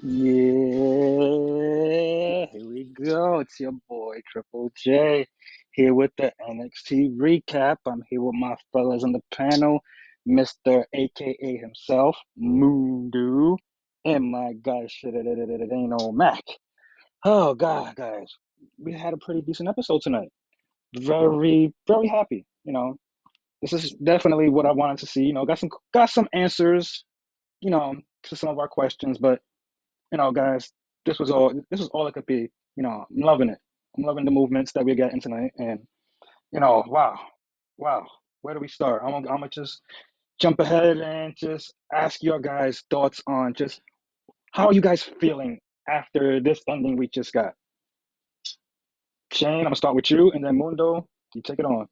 Yeah, here we go. It's your boy Triple J here with the NXT recap. I'm here with my fellas on the panel, Mr. AKA himself, Mundo, and my guy, shit, it ain't no Mac. Oh, God, guys, we had a pretty decent episode tonight. Very, very happy. This is definitely what I wanted to see. Got some answers, to some of our questions, but guys, this was all it could be. I'm loving it. I'm loving the movements that we're getting tonight, and wow, wow. Where do we start? I'm gonna just jump ahead and just ask your guys' thoughts on just how are you guys feeling after this ending we just got. Shane, I'm gonna start with you, and then Mundo, you take it on.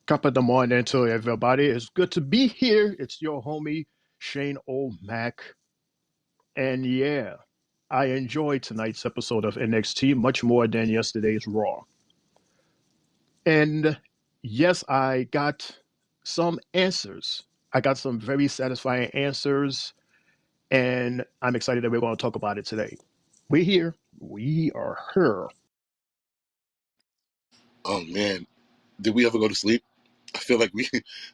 Top of the morning to everybody. It's good to be here. It's your homie, Shane O'Mac. And yeah, I enjoyed tonight's episode of NXT much more than yesterday's Raw. And yes, I got some answers. I got some very satisfying answers. And I'm excited that we're going to talk about it today. We're here. We are here. Oh man, did we ever go to sleep? I feel like we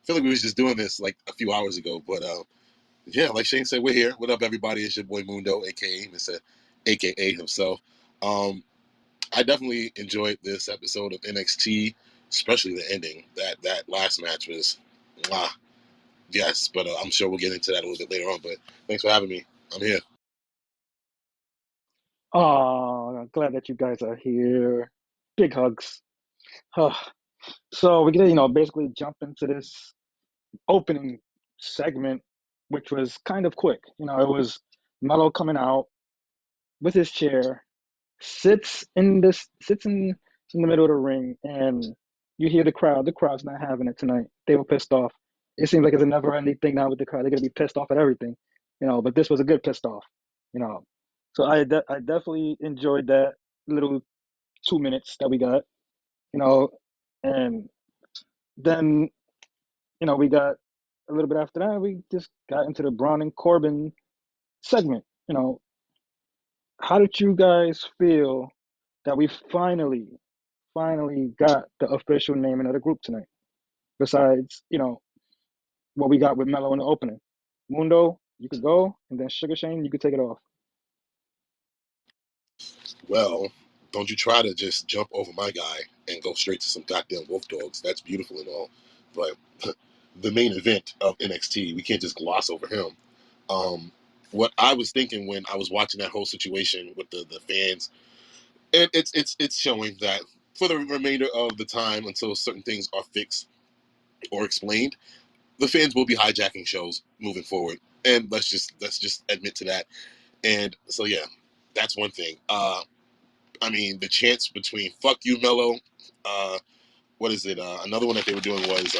was just doing this like a few hours ago. But yeah, like Shane said, we're here. What up, everybody? It's your boy Mundo, aka Mr. AKA himself. Um, I definitely enjoyed this episode of NXT, especially the ending. That last match was, mwah, yes. But I'm sure we'll get into that a little bit later on. But thanks for having me. I'm here. Oh, I'm glad that you guys are here. Big hugs. So we can, basically jump into this opening segment, which was kind of quick. It was Mello coming out with his chair, sits in the middle of the ring, and you hear the crowd. The crowd's not having it tonight. They were pissed off. It seems like it's a never-ending thing now with the crowd. They're gonna be pissed off at everything, But this was a good pissed off, you know. So I definitely enjoyed that little 2 minutes that we got, you know, and then we got a little bit after that. We just got into the Braun and Corbin segment. How did you guys feel that we finally got the official naming of the group tonight? Besides, what we got with Mello in the opening. Mundo, you could go, and then Sugar Shane, you could take it off. Well, don't you try to just jump over my guy and go straight to some goddamn wolf dogs. That's beautiful and all, but the main event of NXT, we can't just gloss over him. Um, what I was thinking when I was watching that whole situation with the fans, and it's showing that for the remainder of the time until certain things are fixed or explained, the fans will be hijacking shows moving forward, and let's just admit to that. And so yeah, that's one thing. I mean, the chants between "fuck you, Mello," what is it? Another one that they were doing was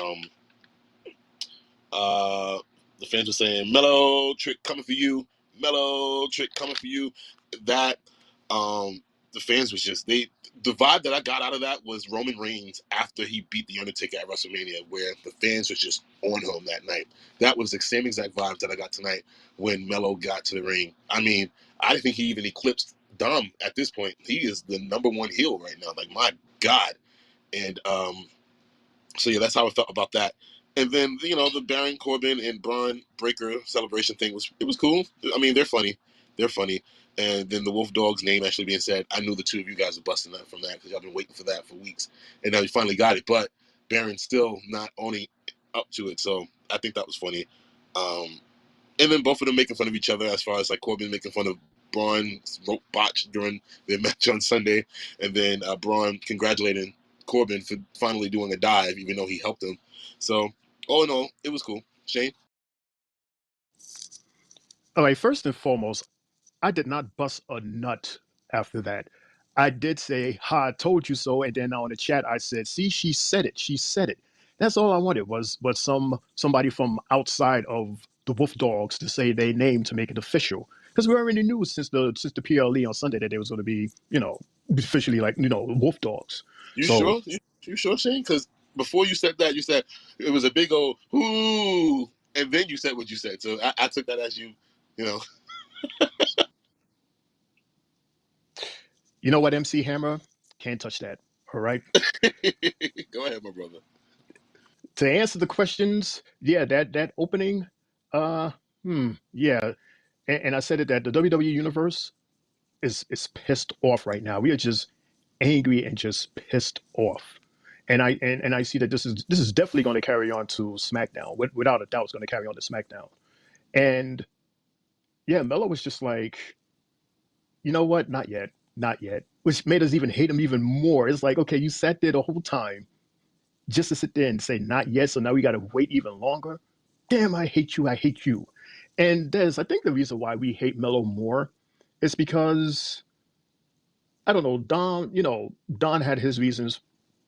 uh, the fans were saying "Mello trick coming for you, Mello trick coming for you." That the fans was just the vibe that I got out of that was Roman Reigns after he beat the Undertaker at WrestleMania, where the fans was just on him that night. That was the same exact vibe that I got tonight when Mello got to the ring. I mean, I think he even eclipsed Dom at this point. He is the number one heel right now. Like, my God. And so yeah, that's how I felt about that. And then the Baron Corbin and Braun Breaker celebration thing was cool. I mean, they're funny, And then the Wolf Dog's name actually being said, I knew the two of you guys were busting up from that because y'all been waiting for that for weeks, and now you finally got it. But Baron's still not owning up to it, so I think that was funny. And then both of them making fun of each other, as far as like Corbin making fun of Braun's rope botch during their match on Sunday, and then Braun congratulating Corbin for finally doing a dive, even though he helped him. So all in all, it was cool. Shane? All right, first and foremost, I did not bust a nut after that. I did say, "Ha, I told you so," and then on the chat I said, "See, she said it. She said it." That's all I wanted was somebody from outside of the Wolf Dogs to say their name to make it official. Because we already knew since the PLE on Sunday that they was going to be officially like Wolf Dogs. You So sure? You sure, Shane? Because before you said that, you said it was a big old "whoo," and then you said what you said. So I took that as you know. You know what, MC Hammer? Can't touch that. All right. Go ahead, my brother. To answer the questions, yeah, that opening, yeah, and I said it that the WWE Universe is pissed off right now. We are just angry and just pissed off. And I see that this is definitely going to carry on to SmackDown. Without a doubt, it's going to carry on to SmackDown. And yeah, Mello was just like, you know what? Not yet, not yet. Which made us even hate him even more. It's like, okay, you sat there the whole time just to sit there and say not yet. So now we got to wait even longer. Damn, I hate you. I hate you. And Des, I think the reason why we hate Mello more is because I don't know, Don had his reasons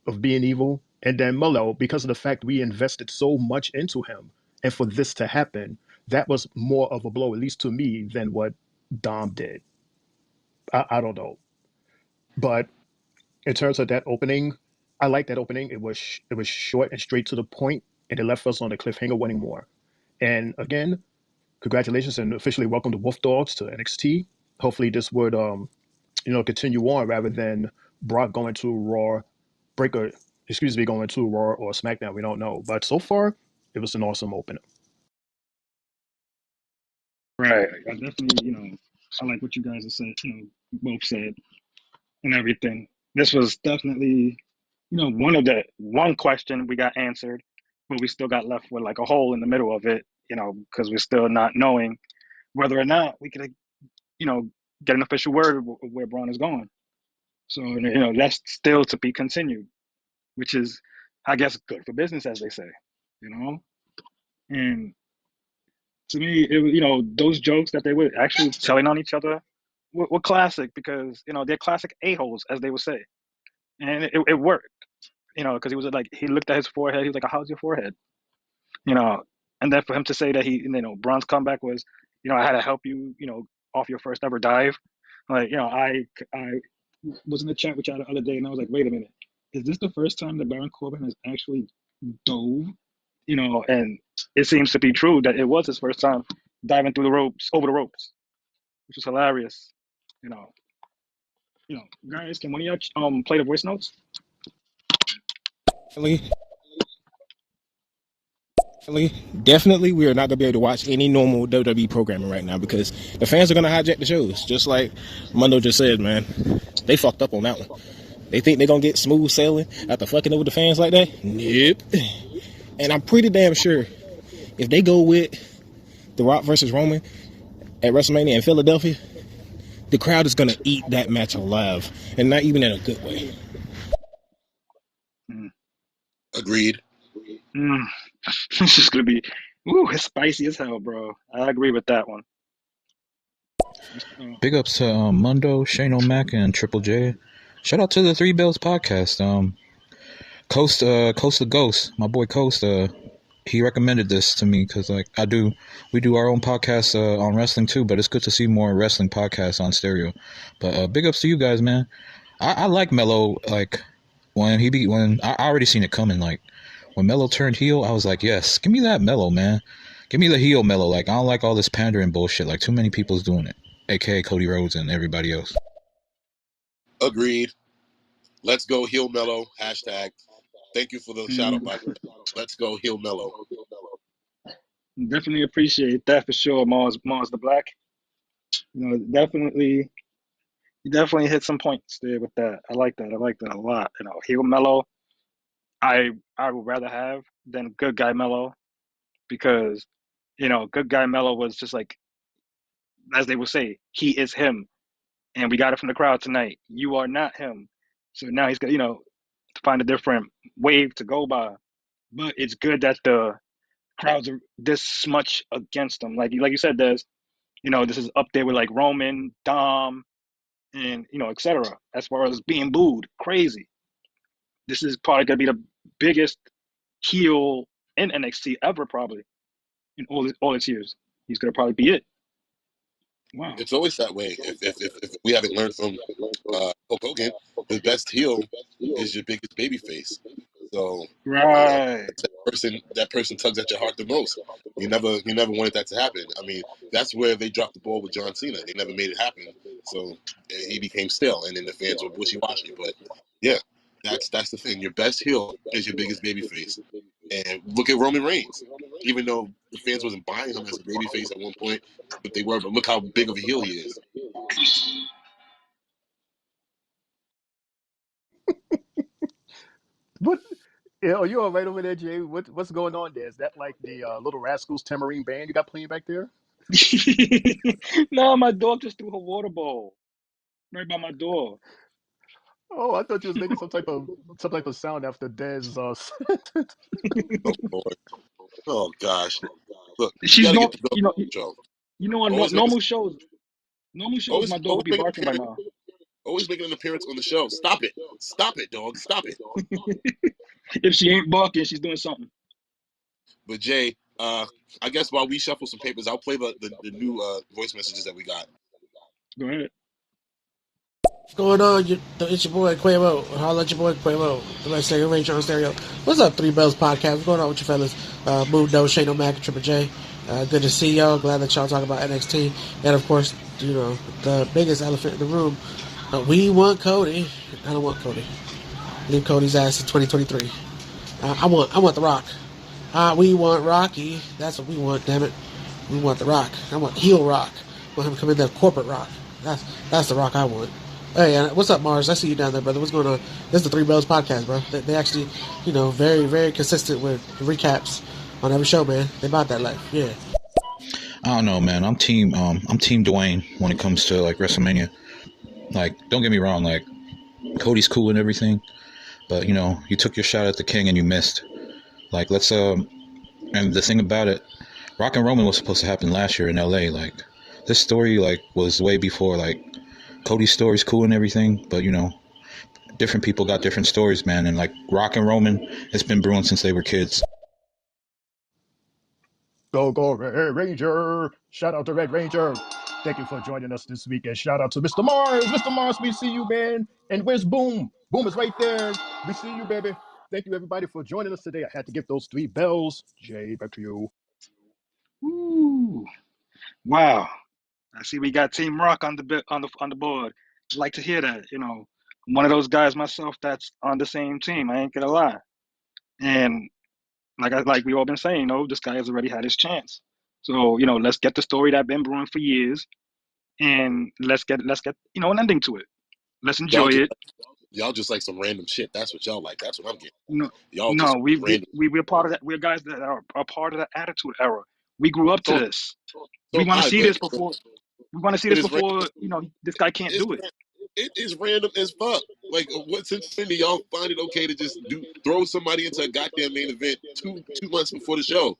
of being evil. And then Mello, because of the fact we invested so much into him, and for this to happen, that was more of a blow, at least to me, than what Dom did. I don't know. But in terms of that opening, I like that opening. It was short and straight to the point, and it left us on the cliffhanger wanting more. And again, congratulations and officially welcome the Wolf Dogs to NXT. Hopefully this would continue on rather than Brock going to Raw, Breaker, excuse me, going to Raw or SmackDown. We don't know, but so far it was an awesome opener. Right. I definitely, I like what you guys have said, both said and everything. This was definitely, one question we got answered, but we still got left with like a hole in the middle of it, because we're still not knowing whether or not we could, you know, get an official word of where Braun is going. So, that's still to be continued, which is, I guess, good for business, as they say, you know? And to me, those jokes that they were actually telling on each other were classic because, they're classic a-holes, as they would say. And it worked, because he was like, he looked at his forehead. He was like, how's your forehead? You know, and then for him to say that Braun's comeback was, I had to help you, off your first ever dive. Like, I was in the chat with y'all the other day and I was like, wait a minute. Is this the first time that Baron Corbin has actually dove? And it seems to be true that it was his first time diving through the ropes, over the ropes, which was hilarious. You know, guys, can one of y'all play the voice notes? Definitely, we are not gonna be able to watch any normal WWE programming right now because the fans are gonna hijack the shows. Just like Mundo just said, man, they fucked up on that one. They think they're gonna get smooth sailing after fucking over the fans like that? Nope. And I'm pretty damn sure if they go with The Rock versus Roman at WrestleMania in Philadelphia, the crowd is gonna eat that match alive, and not even in a good way. Mm. Agreed. It's just gonna be, it's spicy as hell, bro. I agree with that one. Big ups to Mundo, Shane O'Mac, and Triple J. Shout out to the Three Bells podcast. Coast of Ghost, my boy Coast. He recommended this to me because we do our own podcast on wrestling too. But it's good to see more wrestling podcasts on stereo. But big ups to you guys, man. I like Mello. Like when I already seen it coming. Like when Mello turned heel, I was like, yes, give me that Mello, man. Give me the heel Mello. Like I don't like all this pandering bullshit. Like too many people's doing it, aka Cody Rhodes and everybody else. Agreed. Let's go heel Mellow. Hashtag. Thank you for the shout out, by the way. Let's go heel Mellow. Definitely appreciate that for sure, Mars the Black. Definitely, you definitely hit some points there with that. I like that. I like that a lot. Heel Mellow, I would rather have than Good Guy Mellow because, Good Guy Mellow was just like, as they would say, he is him, and we got it from the crowd tonight. You are not him, so now he's got to find a different wave to go by. But it's good that the crowds are this much against him. Like you said, Des. This is up there with like Roman, Dom, and etc. As far as being booed, crazy. This is probably gonna be the biggest heel in NXT ever, probably in all its years. He's gonna probably be it. Wow. It's always that way. If we haven't learned from Hulk Hogan, the best heel is your biggest baby face. So Right. that person tugs at your heart the most. You never wanted that to happen. I mean, that's where they dropped the ball with John Cena. They never made it happen. So he became stale, and then the fans were wishy washy. But yeah, that's the thing. Your best heel is your biggest baby face. And look at Roman Reigns. Even though the fans wasn't buying him as a baby face at one point, but they were. But look how big of a heel he is. What? Yeah, you all right over there, Jay? What's going on there? Is that like the Little Rascals Tamarine band you got playing back there? No, my dog just threw her water bowl right by my door. Oh, I thought you was making some type of sound after Dez. Oh Lord. Oh gosh. Look, you She's got to get not, the Bill show. on Always make a, normal shows, my dog always would be make an barking by appearance. now. Always making an appearance on the show. Stop it, dog, stop it. If she ain't barking, she's doing something. But Jay, I guess while we shuffle some papers, I'll play the new voice messages that we got. Go ahead. What's going on? It's your boy Quavo. Holla at your boy Quavo. The Destaker Ranger on stereo. What's up, Three Bells Podcast? What's going on with you fellas? Mundo, Shane O'Mac, and Triple J. Good to see y'all. Glad that y'all talking about NXT. And of course, the biggest elephant in the room. We want Cody. I don't want Cody. Leave Cody's ass in 2023. I want The Rock. We want Rocky. That's what we want, damn it. We want The Rock. I want heel Rock. I want him to come in there, corporate Rock. That's the Rock I want. Hey, what's up, Mars? I see you down there, brother. What's going on? This is the Three Bells podcast, bro. They actually, very, very consistent with recaps on every show, man. They about that life, yeah. I don't know, man. I'm team Dwayne when it comes to like WrestleMania. Like, don't get me wrong, like Cody's cool and everything, but you took your shot at the King and you missed. Like, and the thing about it, Rock and Roman was supposed to happen last year in LA. Like, this story was way before Cody's story's cool and everything, but different people got different stories, man. And Rock and Roman, it's been brewing since they were kids. Go Red Ranger! Shout out to Red Ranger. Thank you for joining us this week, and shout out to Mr. Mars. Mr. Mars, we see you, man. And where's Boom? Boom is right there. We see you, baby. Thank you, everybody, for joining us today. I had to give those 3 bells. Jay, back to you. Ooh, wow. I see we got Team Rock on the board. Like to hear that. I'm one of those guys myself that's on the same team. I ain't gonna lie. And like we all been saying, this guy has already had his chance. So let's get the story that been brewing for years, and let's get an ending to it. Let's Y'all enjoy just it. y'all just like some random shit. That's what y'all like. That's what I'm getting. No, Y'all just no, random. we're part of that. We're guys that are a part of the Attitude Era. We grew up to So this. so We am want to I, see but this before. We want to see it this is random. before. This guy can't It's do it. it is random as fuck. Like, what since when do y'all find it okay to just throw somebody into a goddamn main event 2 months before the show?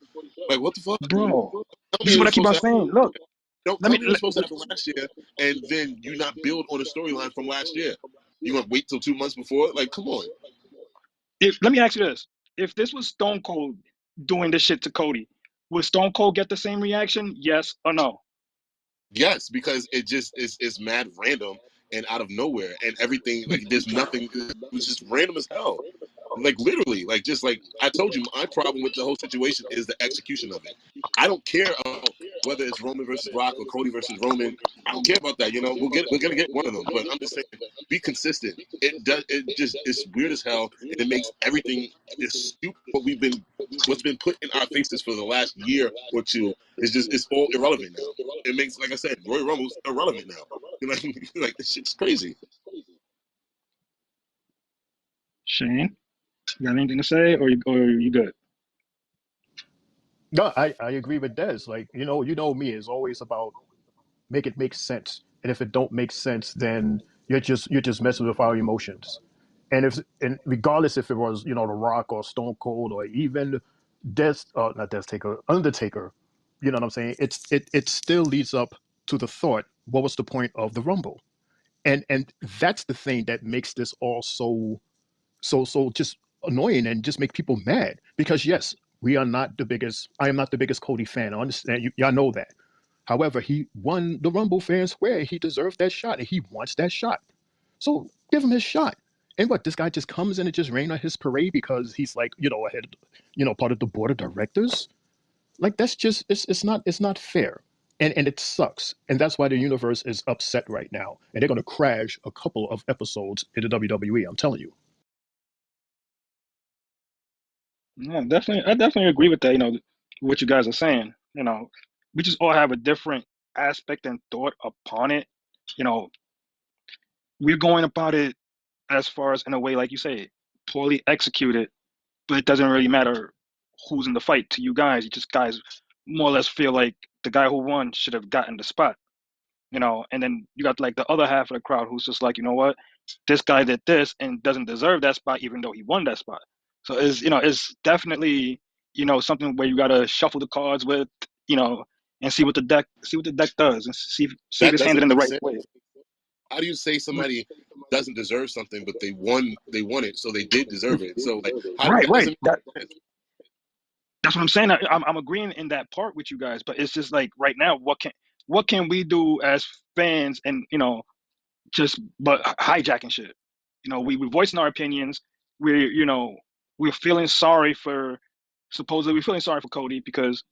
Like, what the fuck? Bro, Tell this me is it what I was keep supposed on to happen. saying. Look, Don't let tell me me it was supposed to happen last year, and then you not build on a storyline from last year. You gonna wait till 2 months before? Like, come on. let me ask you this: if this was Stone Cold doing this shit to Cody, would Stone Cold get the same reaction? Yes or no? Yes, because it just is mad random and out of nowhere, and everything like there's nothing. It was just random as hell. Like literally, like just like I told you, my problem with the whole situation is the execution of it. I don't care about whether it's Roman versus Rock or Cody versus Roman. I don't care about that. We're gonna get one of them, but I'm just saying, be consistent. It just it's weird as hell, and it makes everything is stupid. What's been put in our faces for the last year or two is just it's all irrelevant now. It makes, like I said, Royal Rumble's irrelevant now. Like this shit's crazy. Shane, you got anything to say, or you good? No, I agree with Des. Like, you know me, it's always about make it make sense. And if it don't make sense, then you're just messing with our emotions. And regardless if it was, The Rock or Stone Cold or even not Destaker, Undertaker, you know what I'm saying? It still leads up to the thought, what was the point of the Rumble? And that's the thing that makes this all so just annoying and just make people mad. Because yes, I am not the biggest Cody fan. I understand y'all know that. However, he won the Rumble fair and square. He deserved that shot and he wants that shot. So give him his shot. And what, this guy just comes in and just rain on his parade because he's like, ahead, part of the board of directors? Like, that's just, it's not fair. And it sucks. And that's why the universe is upset right now. And they're going to crash a couple of episodes in the WWE, I'm telling you. Yeah, definitely. I definitely agree with that. What you guys are saying. We just all have a different aspect and thought upon it. You know, we're going about it as far as in a way, like you say, poorly executed, but it doesn't really matter who's in the fight to you guys. You just guys more or less feel like the guy who won should have gotten the spot. And then you got like the other half of the crowd who's just like, you know what, this guy did this and doesn't deserve that spot even though he won that spot. So it's definitely, something where you gotta shuffle the cards with, and see what the deck does and see if That it's handed doesn't in the make right sense. way. How do you say somebody doesn't deserve something, but they won it, so they did deserve it? So like, how Right, that right. doesn't make sense. That's what I'm saying. I'm agreeing in that part with you guys, but it's just like right now, what can we do as fans and just but hijacking shit. We voicing our opinions. We're feeling sorry for supposedly we're feeling sorry for Cody because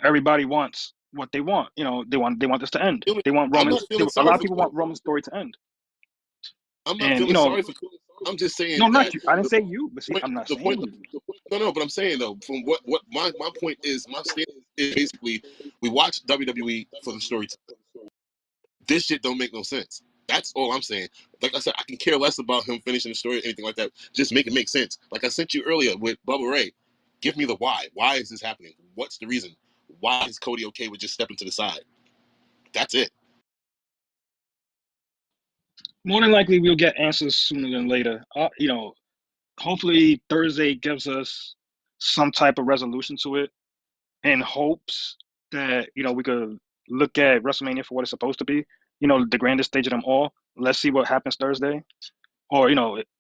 everybody wants what they want. They want this to end. They want I'm not Roman's. feeling A sorry lot of for people Cody. want Roman's story to end. I'm not And feeling sorry for Cody. I'm just no, saying not that you. I didn't the say you, but see, point, I'm not the point. saying you. No, no, but I'm saying though, from what my point is, my stand is basically, we watch WWE for the story. This shit don't make no sense. That's all I'm saying. Like I said, I can care less about him finishing the story or anything like that. Just make it make sense. Like I sent you earlier with Bubba Ray. Give me the why. Why is this happening? What's the reason? Why is Cody okay with just stepping to the side? That's it. More than likely, we'll get answers sooner than later. Hopefully Thursday gives us some type of resolution to it in hopes that we could look at WrestleMania for what it's supposed to be. The grandest stage of them all. Let's see what happens Thursday. Or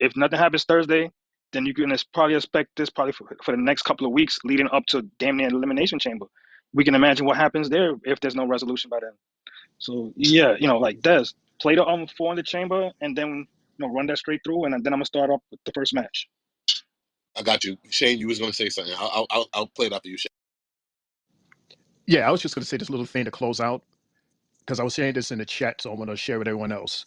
if nothing happens Thursday, then you can probably expect this probably for the next couple of weeks leading up to damn near Elimination Chamber. We can imagine what happens there if there's no resolution by then. So yeah, like Des, play the 400 chamber and then run that straight through, and then I'm gonna start off with the first match. I got you, Shane. You was gonna say something. I'll play it after you, Shane. Yeah, I was just going to say this little thing to close out because I was sharing this in the chat, so I want to share with everyone else.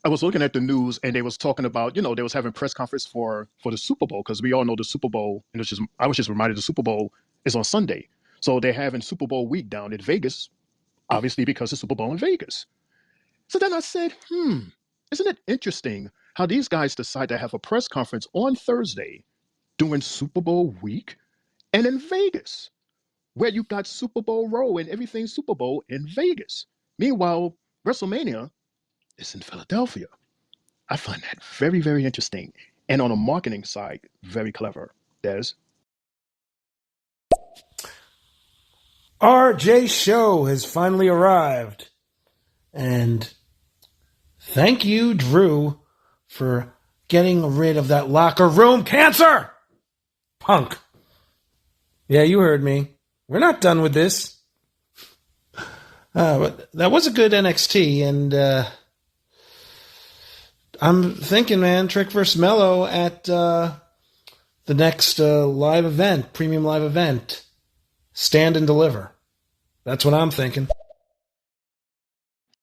I was looking at the news and they was talking about, they was having press conference for the Super Bowl because we all know the Super Bowl, and I was just reminded the Super Bowl is on Sunday. So they're having Super Bowl week down in Vegas, obviously because it's Super Bowl in Vegas. So then I said, isn't it interesting how these guys decide to have a press conference on Thursday during Super Bowl week and in Vegas, where you got Super Bowl row and everything Super Bowl in Vegas. Meanwhile, WrestleMania is in Philadelphia. I find that very, very interesting. And on a marketing side, very clever. Des? RJ Show has finally arrived. And thank you, Drew, for getting rid of that locker room cancer! Punk. Yeah, you heard me. We're not done with this. But that was a good NXT, and I'm thinking, man, Trick vs. Mello at the next live event, premium live event. Stand and deliver. That's what I'm thinking.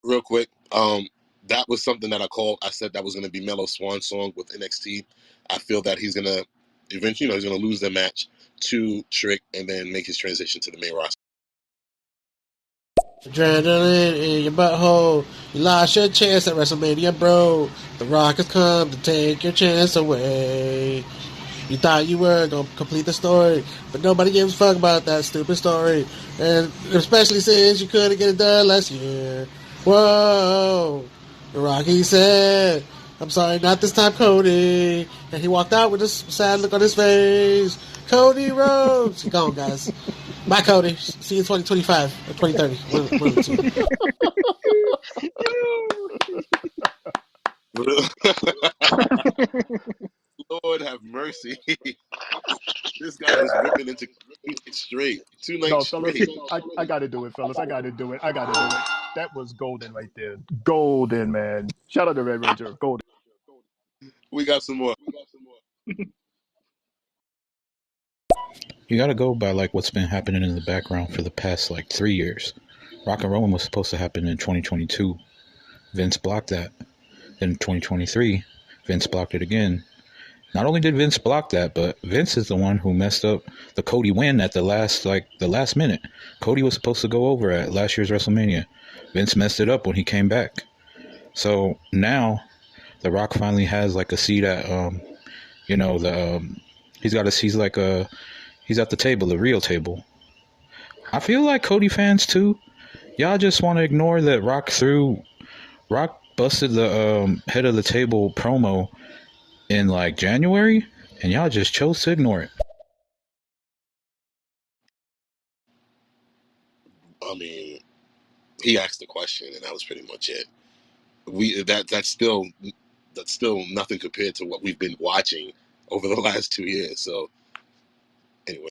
Real quick, that was something that I called. I said that was gonna be Melo's swan song with NXT. I feel that he's gonna eventually, he's gonna lose the match to Trick and then make his transition to the main roster. Adrenaline in your butthole. You lost your chance at WrestleMania, bro. The Rock has come to take your chance away. You thought you were going to complete the story, but nobody gives a fuck about that stupid story. And especially since you couldn't get it done last year. Whoa. The Rocky said, I'm sorry, not this time, Cody. And he walked out with a sad look on his face. Cody Rhodes. Go on, guys. Bye, Cody. See you in 2025 or 2030. One of the Yeah. Lord have mercy. This guy was ripping into 2 nights straight. 2 No, nights fellas, straight. I got to do it, fellas. I got to do it. I got to do it. That was golden right there. Golden, man. Shout out to Red Ranger. Golden. We got some more. You gotta go by like what's been happening in the background for the past like 3 years. Rock and Roll was supposed to happen in 2022. Vince blocked that. Then in 2023, Vince blocked it again. Not only did Vince block that, but Vince is the one who messed up the Cody win at the last minute. Cody was supposed to go over at last year's WrestleMania. Vince messed it up when he came back. So now The Rock finally has like a seat at he's at the table, the real table. I feel like Cody fans too, y'all just want to ignore that Rock busted the head of the table promo in like January, and y'all just chose to ignore it. I mean, he asked the question, and that was pretty much it. That's still nothing compared to what we've been watching over the last 2 years. So anyway,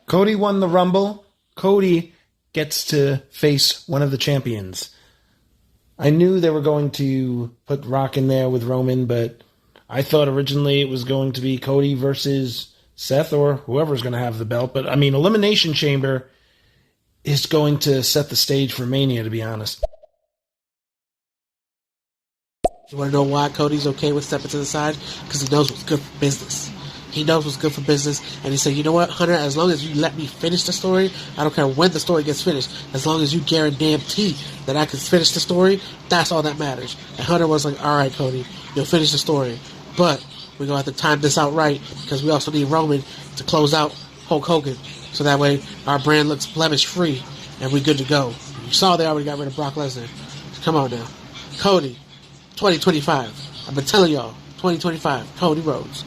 Cody won the Rumble. Cody gets to face one of the champions. I knew they were going to put Rock in there with Roman, but I thought originally it was going to be Cody versus Seth or whoever's going to have the belt. But, I mean, Elimination Chamber is going to set the stage for Mania, to be honest. You want to know why Cody's okay with stepping to the side? Because he knows what's good for business. He knows what's good for business, and he said, you know what, Hunter, as long as you let me finish the story, I don't care when the story gets finished, as long as you guarantee that I can finish the story, that's all that matters. And Hunter was like, all right, Cody, you'll finish the story, but we're going to have to time this out right, because we also need Roman to close out Hulk Hogan, so that way our brand looks blemish-free, and we're good to go. You saw they already got rid of Brock Lesnar. Come on now. Cody, 2025. I've been telling y'all, 2025, Cody Rhodes.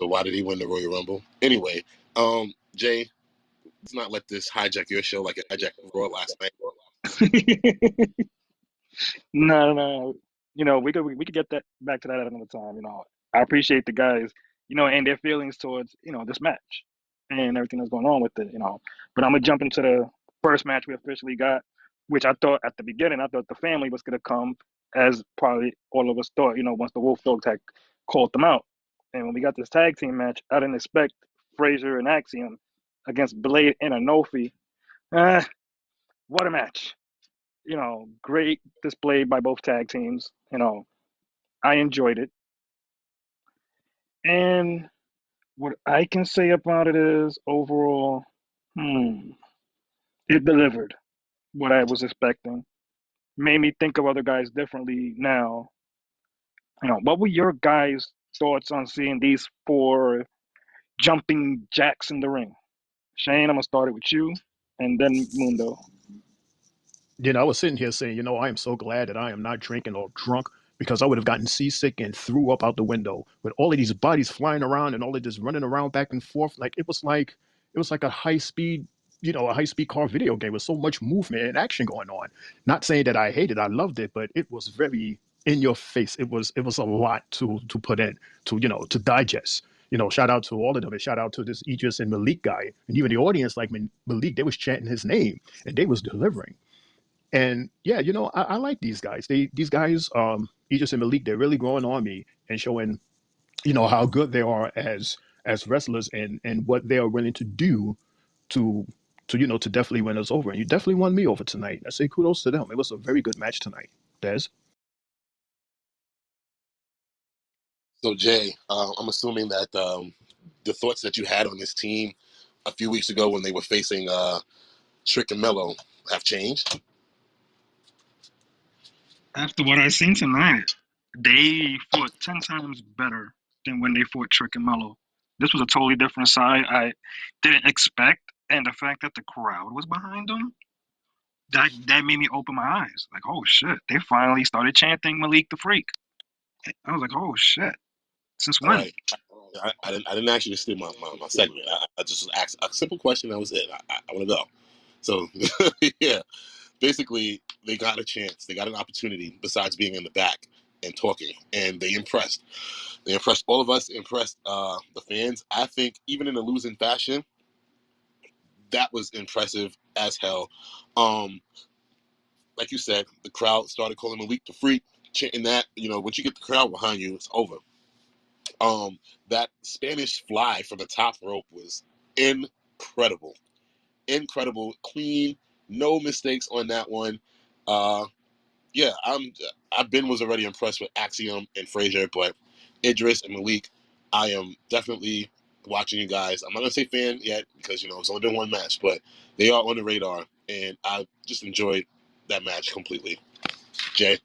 so why did he win the Royal Rumble? Anyway, Jay, let's not let this hijack your show like it hijacked Raw last night. No. We could get that back to that at another time. I appreciate the guys, and their feelings towards this match and everything that's going on with it. But I'm gonna jump into the first match we officially got, which I thought at the beginning I thought the family was gonna come, as probably all of us thought. Once the Wolf Dogs had called them out, and when we got this tag team match, I didn't expect Frazier and Axiom against Blade and Anofi. Ah, what a match! Great display by both tag teams. I enjoyed it. And what I can say about it is overall, it delivered what I was expecting. Made me think of other guys differently now. What were your guys' thoughts on seeing these four jumping jacks in the ring? Shane, I'm gonna start it with you, and then Mundo. I was sitting here saying, I am so glad that I am not drinking or drunk because I would have gotten seasick and threw up out the window with all of these bodies flying around and all of this running around back and forth. It was like a high speed car video game with so much movement and action going on. Not saying that I hated, I loved it, but it was very in your face. It was a lot to put in to digest. Shout out to all of them, and shout out to this Idris and Malik guy, and even the audience like Malik. They was chanting his name, and they was delivering. And yeah, I like these guys. These guys, Aegis and Malik, they're really growing on me and showing, how good they are as wrestlers and what they are willing to do to to definitely win us over. And you definitely won me over tonight. I say kudos to them. It was a very good match tonight. Des? So Jay, I'm assuming that the thoughts that you had on this team a few weeks ago when they were facing Trick and Mello have changed. After what I seen tonight, they fought 10 times better than when they fought Trick and Mello. This was a totally different side I didn't expect, and the fact that the crowd was behind them, that made me open my eyes. Like, oh shit, they finally started chanting Malik the Freak. I was like, oh shit, since All when? right, I didn't ask you to steal my segment. I just asked a simple question. That was it. I want to go. So yeah, basically they got a chance. They got an opportunity besides being in the back and talking, and they impressed. They impressed all of us. Impressed the fans. I think even in a losing fashion, that was impressive as hell. Like you said, the crowd started calling Malik the Freak. chanting that, once you get the crowd behind you, it's over. That Spanish fly from the top rope was incredible. Incredible, clean, no mistakes on that one. Yeah, was already impressed with Axiom and Frazier, but Idris and Malik, I am definitely watching you guys. I'm not gonna say fan yet because it's only been one match, but they are on the radar, and I just enjoyed that match completely. Jay,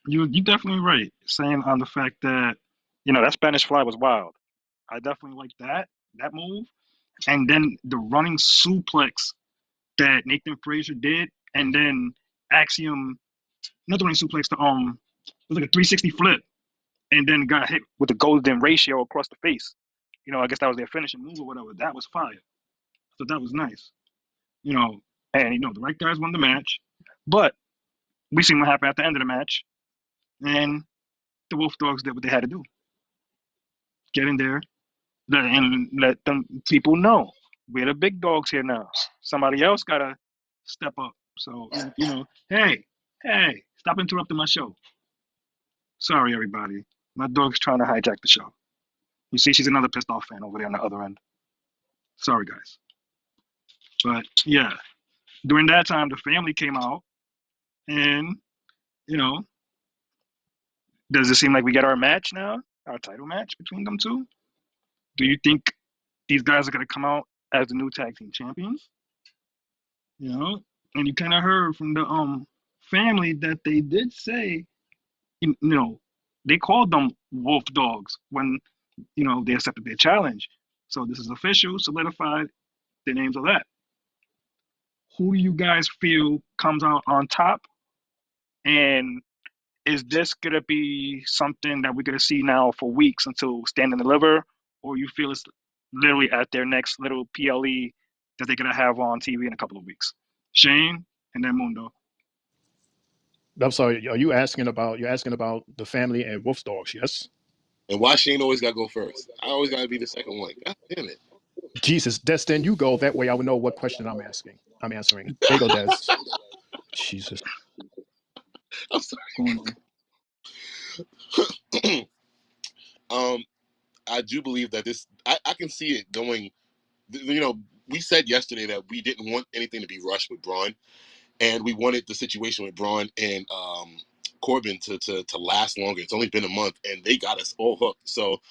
You definitely right. Saying on the fact that that Spanish fly was wild. I definitely like that move, and then the running suplex that Nathan Frazier did, and then Axiom, not the running suplex, it was like a 360 flip, and then got hit with the golden ratio across the face. I guess that was their finishing move or whatever. That was fire. So that was nice. You know, and the right guys won the match, but we seen what happened at the end of the match, and the Wolf Dogs did what they had to do: get in there and let them people know we're the big dogs here now. Somebody else gotta step up. So hey, stop interrupting my show. Sorry, everybody. My dog's trying to hijack the show. You see, she's another pissed off fan over there on the other end. Sorry, guys. But yeah, during that time, the family came out, and you know, does it seem like we get our match now, our title match between them two? Do you think these guys are gonna come out as the new tag team champions? And you kind of heard from the family that they did say, they called them Wolf Dogs when they accepted their challenge. So this is official, solidified. The names of that. Who do you guys feel comes out on top? And is this gonna be something that we're gonna see now for weeks until Stand and Deliver, or you feel it's literally at their next little PLE that they're gonna have on TV in a couple of weeks? Shane and then Mundo. I'm sorry. Are you asking about the family and Wolf Dogs? Yes. and why Shane always got to go first? I always got to be the second one. God damn it! Jesus, Destin, you go. That way I would know what question I'm asking. I'm answering. There you go, Des. Jesus. I'm sorry. Mm. I do believe that this. I can see it going. We said yesterday that we didn't want anything to be rushed with Braun, and we wanted the situation with Braun and Corbin to last longer. It's only been a month, and they got us all hooked. So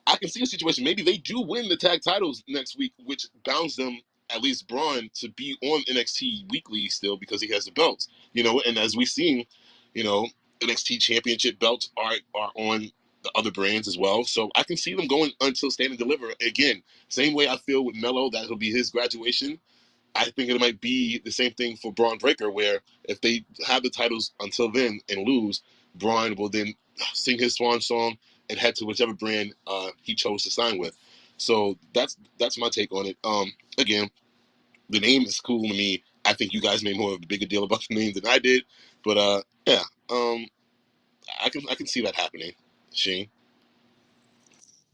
I can see a situation. Maybe they do win the tag titles next week, which bounds them, at least Braun, to be on NXT weekly still because he has the belts. And as we've seen, NXT championship belts are on the other brands as well. So I can see them going until Stand and Deliver. Again, same way I feel with Melo, that'll be his graduation. I think it might be the same thing for Braun Breaker, where if they have the titles until then and lose, Braun will then sing his swan song and head to whichever brand he chose to sign with. So that's my take on it. Again, the name is cool to me. I think you guys made more of a bigger deal about the name than I did, but yeah, I can see that happening. Shane.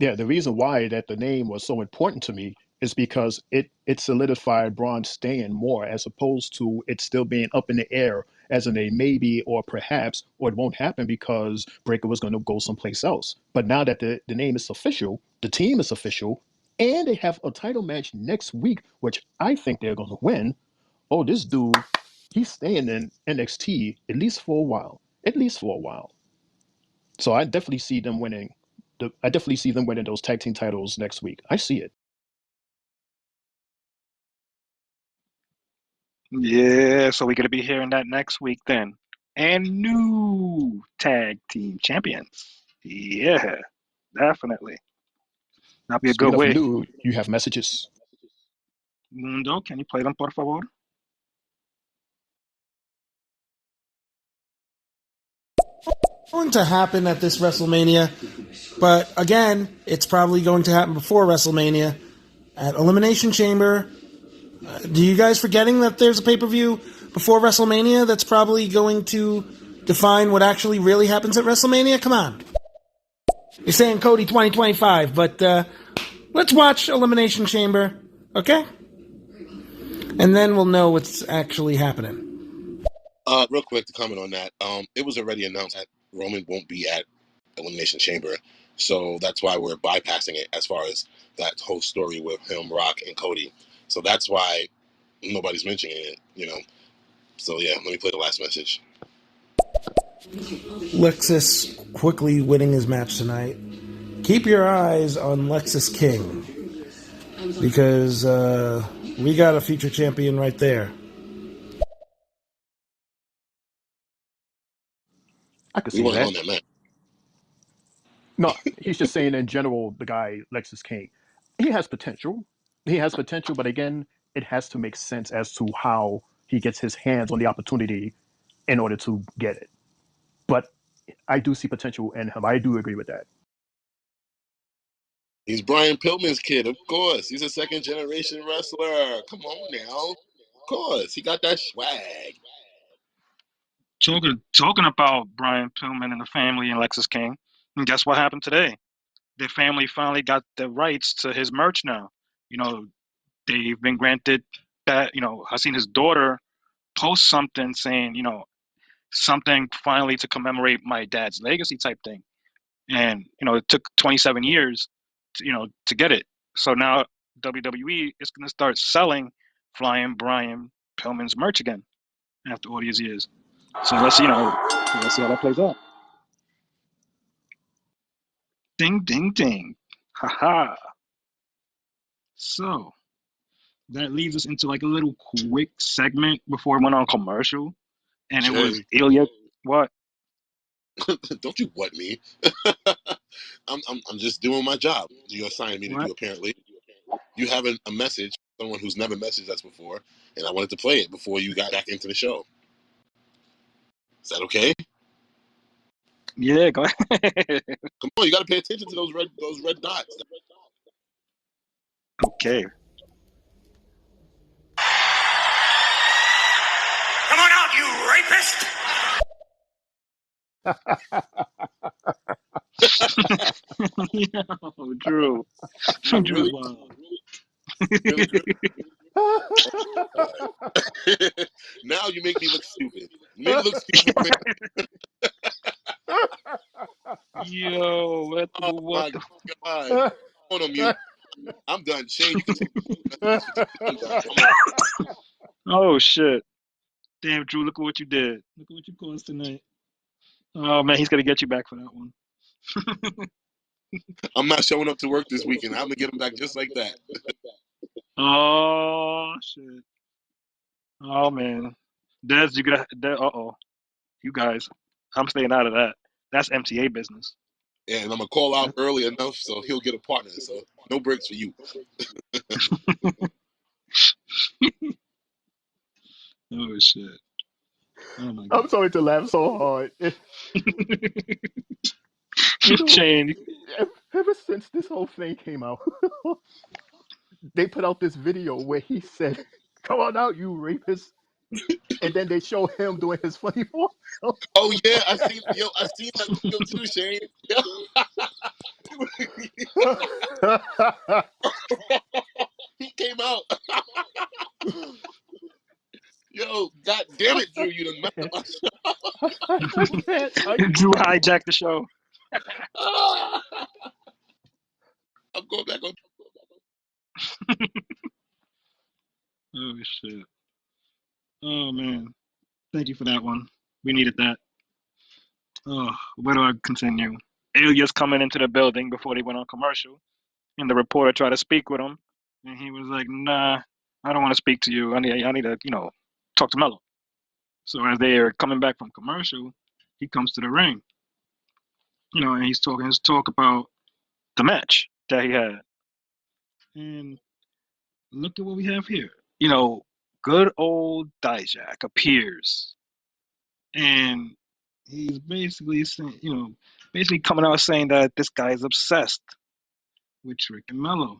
Yeah, the reason why that the name was so important to me is because it solidified Braun staying more as opposed to it still being up in the air as in a maybe or perhaps, or it won't happen because Breaker was going to go someplace else. But now that the name is official, the team is official, and they have a title match next week, which I think they're going to win. Oh, this dude, he's staying in NXT at least for a while. At least for a while. So I definitely see them winning. I definitely see them winning those tag team titles next week. I see it. Yeah, so we're gonna be hearing that next week then. And new tag team champions. Yeah, definitely. That'll be a good Speaking of way. new, you have messages. Mundo, can you play them, por favor? Going to happen at this WrestleMania, but again, it's probably going to happen before WrestleMania at Elimination Chamber. Do you guys forgetting that there's a pay-per-view before WrestleMania that's probably going to define what actually really happens at WrestleMania? Come on. You're saying Cody 2025, but let's watch Elimination Chamber, okay? And then we'll know what's actually happening. Real quick to comment on that. It was already announced that Roman won't be at Elimination Chamber, so that's why we're bypassing it as far as that whole story with him, Rock, and Cody. So that's why nobody's mentioning it. So yeah, let me play the last message. Lexus quickly winning his match tonight. Keep your eyes on Lexus King because we got a future champion right there. I could We see weren't that. on that match. No, he's just saying in general, the guy, Lexus King, he has potential. He has potential, but again, it has to make sense as to how he gets his hands on the opportunity in order to get it. But I do see potential in him. I do agree with that. He's Brian Pillman's kid, of course. He's a second generation wrestler. Come on now. Of course. He got that swag. Talking about Brian Pillman and the family and Lexus King, and guess what happened today? Their family finally got the rights to his merch now. They've been granted that, I've seen his daughter post something saying, something finally to commemorate my dad's legacy type thing. And, it took 27 years to get it. So now WWE is going to start selling Flying Brian Pillman's merch again after all these years. So let's see how that plays out. Ding, ding, ding. Haha. So that leads us into like a little quick segment before we went on commercial. And it was Jay, Ilya. What? don't you what me? I'm just doing my job. You assigned me to What? do, apparently. You have a message, someone who's never messaged us before, and I wanted to play it before you got back into the show. Is that okay? Yeah, go ahead. Come on, you got to pay attention to those red dots. Okay. Come on out, you rapist! Yo, Drew. Drew, Really, wow. really, Drew? Now you make me look stupid. You made me look stupid. Yo, Oh what my the? God! Hold on mute. I'm done. Shane, you can take the I'm done. Oh shit! Damn, Drew, look at what you did. Look at what you caused tonight. Oh man, he's gonna get you back for that one. I'm not showing up to work this weekend. I'm gonna get him back just like that. Oh shit! Oh man, Des, you got. You guys, I'm staying out of that. That's MTA business. And I'm gonna call out early enough so he'll get a partner. So no breaks for you. Oh shit! Oh my I'm god. sorry to laugh so hard. You know, Shane, ever since this whole thing came out, they put out this video where he said, "Come on out, you rapist," and then they show him doing his funny voice. Oh yeah, I seen that video too, Shane. He came out. Yo, god damn it, Drew, you done messed up my I can't. I Drew can't. hijacked the show. I'm going back on. Oh shit! Oh man, thank you for that one. We needed that. Oh, where do I continue? Alias coming into the building before they went on commercial, and the reporter tried to speak with him, and he was like, "Nah, I don't want to speak to you. I need to, talk to Mello." So as they are coming back from commercial, he comes to the ring, and he's talking his talk about the match that he had, and look at what we have here. Good old Dijak appears, and he's basically saying, basically coming out saying that this guy is obsessed with Trick and Mello.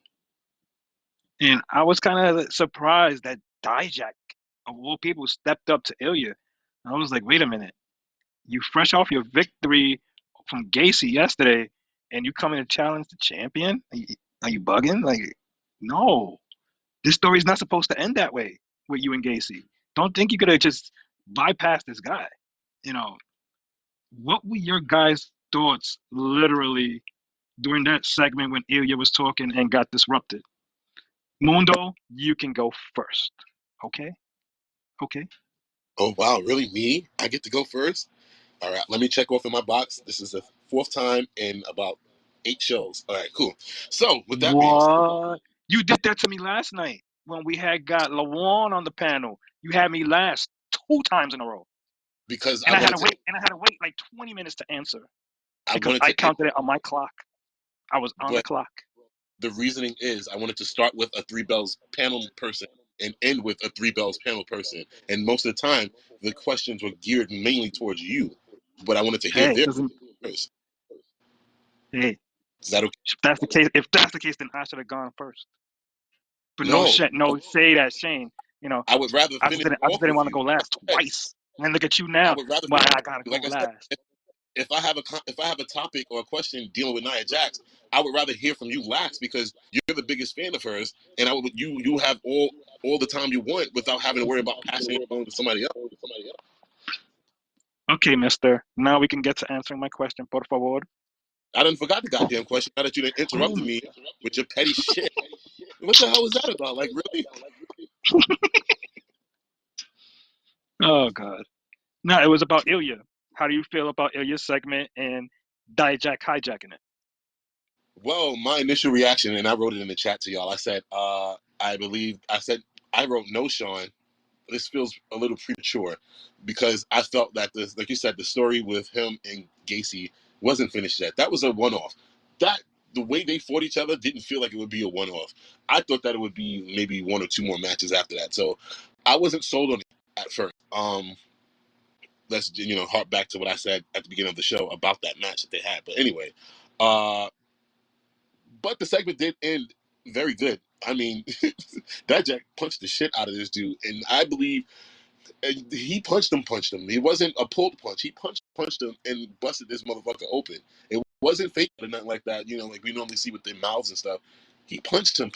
And I was kind of surprised that Dijak, of all people, stepped up to Ilya. I was like, wait a minute, you fresh off your victory from Gacy yesterday, and you come in to challenge the champion? Are you bugging? Like, no, this story's not supposed to end that way with you and Gacy. Don't think you could have just bypass this guy. You know, what were your guys' thoughts literally during that segment when Ilya was talking and got disrupted? Mundo, you can go first. Okay? Okay. Oh wow, really? Me? I get to go first? All right, let me check off in my box. This is the fourth time in about 8 shows. All right, cool. So with that being said, What? You did that to me last night when we had got Lawan on the panel. You had me last 2 times in a row. because And I had to wait, like 20 minutes to answer I because wanted I to, counted it on my clock. I was on the but clock. the reasoning is I wanted to start with a three bells panel person and end with a three bells panel person. And most of the time, the questions were geared mainly towards you, but I wanted to hear Hey, their doesn't first. hey, Is that okay? if that's the case, then I should have gone first. But no No, shit, no say that Shane. You know, I would rather finish I just off didn't with want to you. go last Hey, twice. And then look at you I now. would rather, Why I gotta go like I said, last? if I have a topic or a question dealing with Nia Jax, I would rather hear from you last because you're the biggest fan of hers, and I would you have all the time you want without having to worry about passing it on to somebody else. Okay, Mister. Now we can get to answering my question, por favor. I done forgot the goddamn question now that you done Oh, interrupted me with your petty shit. What the hell was that about? Like really? oh God. No, it was about Ilya. How do you feel about Ilya's segment and Dijak hijacking it? Well, my initial reaction, and I wrote it in the chat to y'all. I said, I wrote no, Sean. This feels a little premature because I felt that this, like you said, the story with him and Gacy wasn't finished yet. That was a one-off. That the way they fought each other didn't feel like it would be a one-off. I thought that it would be maybe one or two more matches after that. So I wasn't sold on it at first. Let's hark back to what I said at the beginning of the show about that match that they had. But anyway, uh, but the segment did end very good. I mean, that Jack punched the shit out of this dude, and I believe he punched him. It wasn't a pulled punch. He punched him and busted this motherfucker open. It wasn't fake or nothing like that. Like we normally see with their mouths and stuff. He punched him,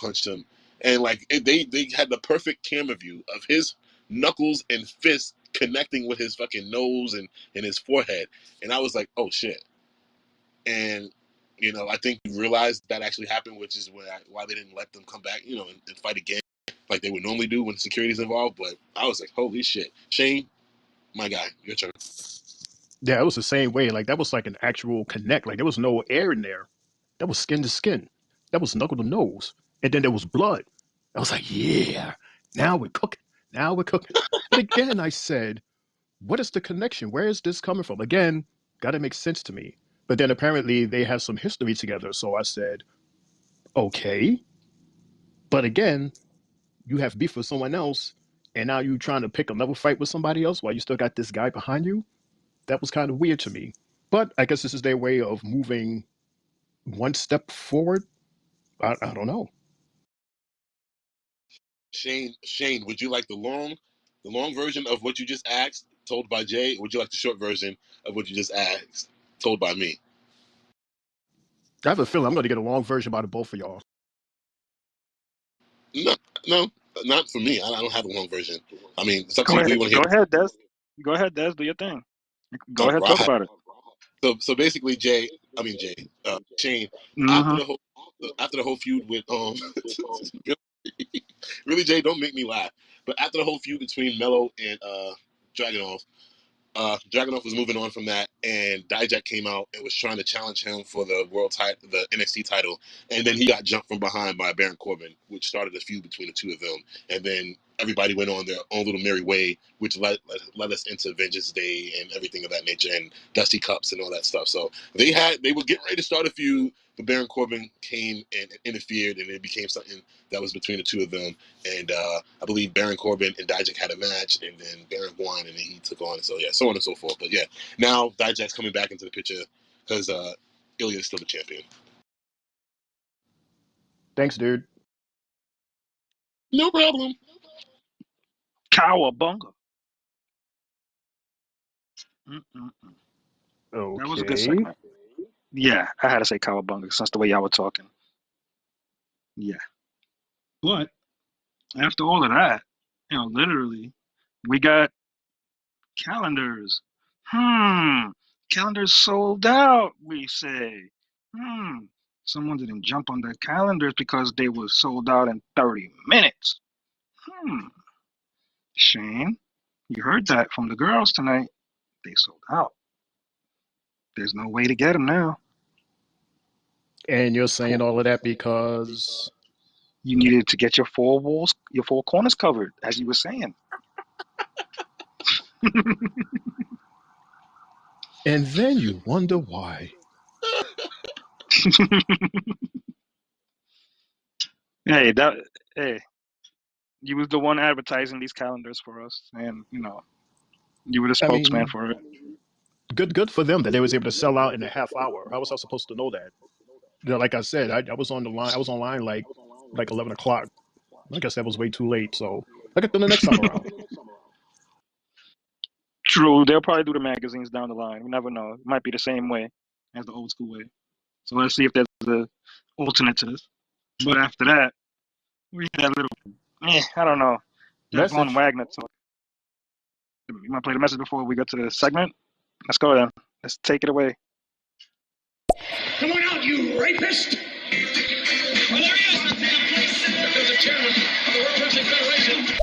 and like they had the perfect camera view of his knuckles and fists connecting with his fucking nose and his forehead, and I was like, oh shit. And I think we realized that actually happened, which is why they didn't let them come back, and fight again like they would normally do when security's involved. But I was like, holy shit, Shane, my guy, your turn. Yeah, it was the same way. Like that was like an actual connect. Like there was no air in there. That was skin to skin. That was knuckle to nose. And then there was blood. I was like, yeah, now we're cooking. Now we're cooking. But again, I said, what is the connection? Where is this coming from? Again, got to make sense to me. But then apparently they have some history together. So I said, okay. But again, you have beef with someone else, and now you trying to pick another fight with somebody else while you still got this guy behind you. That was kind of weird to me. But I guess this is their way of moving one step forward. I don't know. Shane, would you like the long version of what you just asked, told by Jay? Or would you like the short version of what you just asked, told by me? I have a feeling I'm going to get a long version about both of y'all. No, no, not for me. I don't have a long version. I mean, it's up to Go you. What do ahead. you want to Go hear? ahead, Des. Go ahead, Des. Do your thing. Go All ahead. Talk right. about it. So basically, Shane, after Mm-hmm. the whole feud with really Jay, don't make me laugh. But after the whole feud between Mello and Dragunov, Dragunov was moving on from that, and Dijak came out and was trying to challenge him for the the NXT title, and then he got jumped from behind by Baron Corbin, which started a feud between the two of them, and then everybody went on their own little merry way, which led us into Vengeance Day and everything of that nature, and Dusty Cups and all that stuff. So they were getting ready to start a feud, but Baron Corbin came and interfered, and it became something that was between the two of them. And I believe Baron Corbin and Dijak had a match, and then Baron won, and then he took on. So yeah, so on and so forth. But yeah, now Dijak's coming back into the picture because Ilya is still the champion. Thanks, dude. No problem. Cowabunga. Mm-mm-mm. That was a good Okay. segment. Yeah, I had to say cowabunga since the way y'all were talking. Yeah. But after all of that, literally, we got Calendars. Calendars sold out, we say. Someone didn't jump on the calendars because they were sold out in 30 minutes. Shane, you heard that from the girls tonight. They sold out. There's no way to get them now. And you're saying all of that because. You needed to get your four walls, your four corners covered, as you were saying. And then you wonder why. Hey, hey, you was the one advertising these calendars for us, and you were the I spokesman mean, for it. good for them that they was able to sell out in a half hour. How was I supposed to know that? Like I said, I was on the line. I was online like 11 o'clock. I guess that was way too late. So I get them the next time around. True, they'll probably do the magazines down the line. We never know. It might be the same way as the old school way. So let's see if there's a alternate to this. But after that, we had that little, I don't know, that Von Message. Wagner talk. You want to play the message before we go to the segment? Let's go then. Let's take it away. Come on out, you rapist! Well, there he is. Let's take a place because the chairman of the World Wrestling Federation.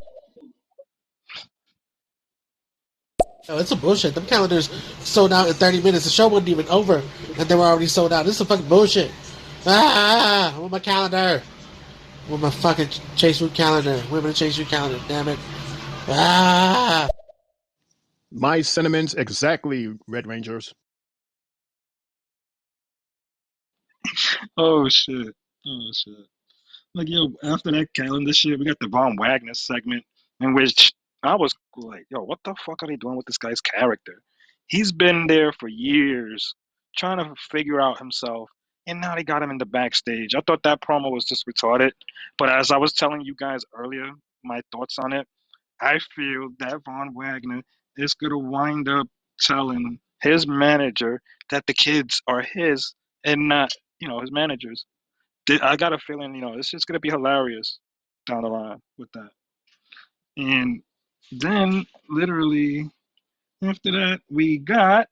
Oh, it's some bullshit. Them calendars sold out in 30 minutes. The show wasn't even over, and they were already sold out. This is some fucking bullshit. I want my calendar. I want my fucking Chase Root calendar. Women Chase Root calendar. Damn it. My sentiments exactly, Red Rangers. Oh shit. Oh shit. Like, yo, after that calendar shit, we got the Von Wagner segment in which I was like, yo, what the fuck are they doing with this guy's character? He's been there for years trying to figure out himself, and now they got him in the backstage. I thought that promo was just retarded. But as I was telling you guys earlier, my thoughts on it, I feel that Von Wagner is going to wind up telling his manager that the kids are his and not, his managers. I got a feeling, it's just gonna be hilarious down the line with that. And then, literally after that, we got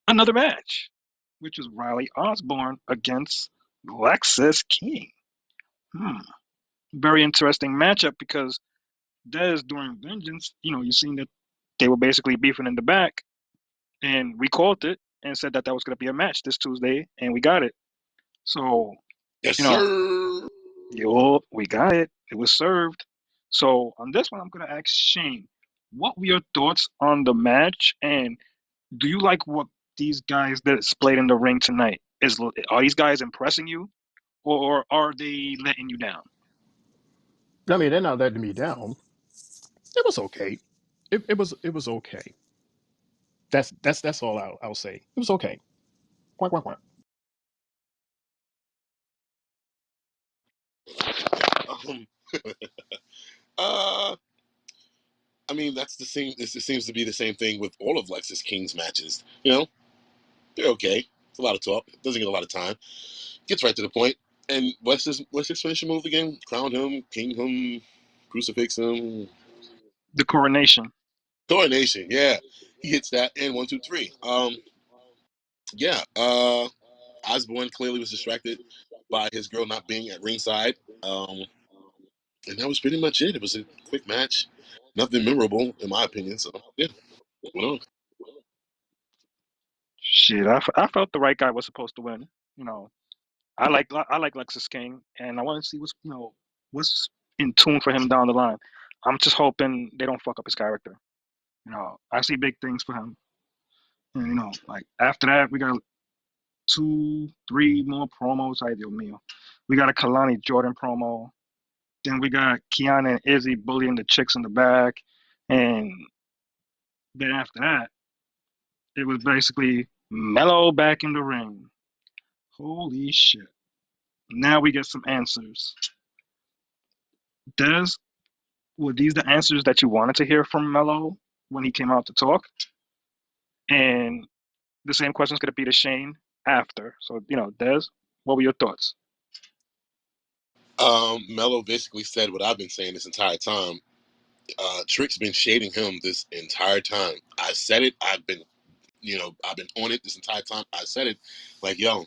another match, which is Riley Osborne against Lexus King. Very interesting matchup because Dez during Vengeance, you seen that they were basically beefing in the back, and we called it and said that was gonna be a match this Tuesday, and we got it. So, Yes, you know, sir. we got it. It was served. So on this one, I'm gonna ask Shane, what were your thoughts on the match, and do you like what these guys that displayed in the ring tonight? Are these guys impressing you, or are they letting you down? I mean, they're not letting me down. It was okay. It was okay. That's all I'll say. It was okay. Quack, quack, quack. Um, uh, I mean, that's the same. It seems to be the same thing with all of Lexus King's matches. They're okay. It's a lot of talk. Doesn't get a lot of time. Gets right to the point. And what's his finishing move again? Crown him, king him, crucifix him. The coronation. Coronation, yeah. He hits that and 1, 2, 3. Yeah. Osborne clearly was distracted by his girl not being at ringside. And that was pretty much it. It was a quick match. Nothing memorable, in my opinion. So yeah, went on. Shit, I felt the right guy was supposed to win. You know, I like Lexus King, and I want to see what's in tune for him down the line. I'm just hoping they don't fuck up his character. I see big things for him. And, like after that, we got 2, 3 more promos. Ideal meal. We got a Kalani Jordan promo. Then we got Kiana and Izzy bullying the chicks in the back. And then after that, it was basically Mellow back in the ring. Holy shit. Now we get some answers. Des, were these the answers that you wanted to hear from Mello when he came out to talk? And the same question is going to be to Shane after. So, Des, what were your thoughts? Mello basically said what I've been saying this entire time. Trick's been shading him this entire time. I said it. I've been on it this entire time. I said it, like, yo,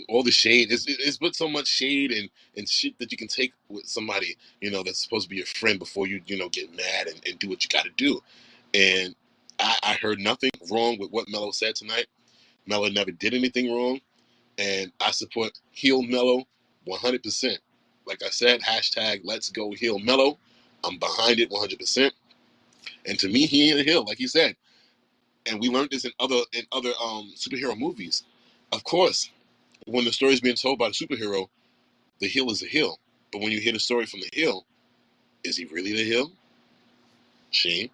all the shade is but so much shade and shit that you can take with somebody, that's supposed to be your friend before you, get mad and do what you got to do. And I heard nothing wrong with what Melo said tonight. Melo never did anything wrong, and I support heel Melo 100%. Like I said, hashtag Let's Go Heel Melo. I'm behind it 100%. And to me, he ain't a heel, like he said. And we learned this in other superhero movies. Of course, when the story is being told by the superhero, the heel is a heel. But when you hear the story from the heel, is he really the heel? Shane?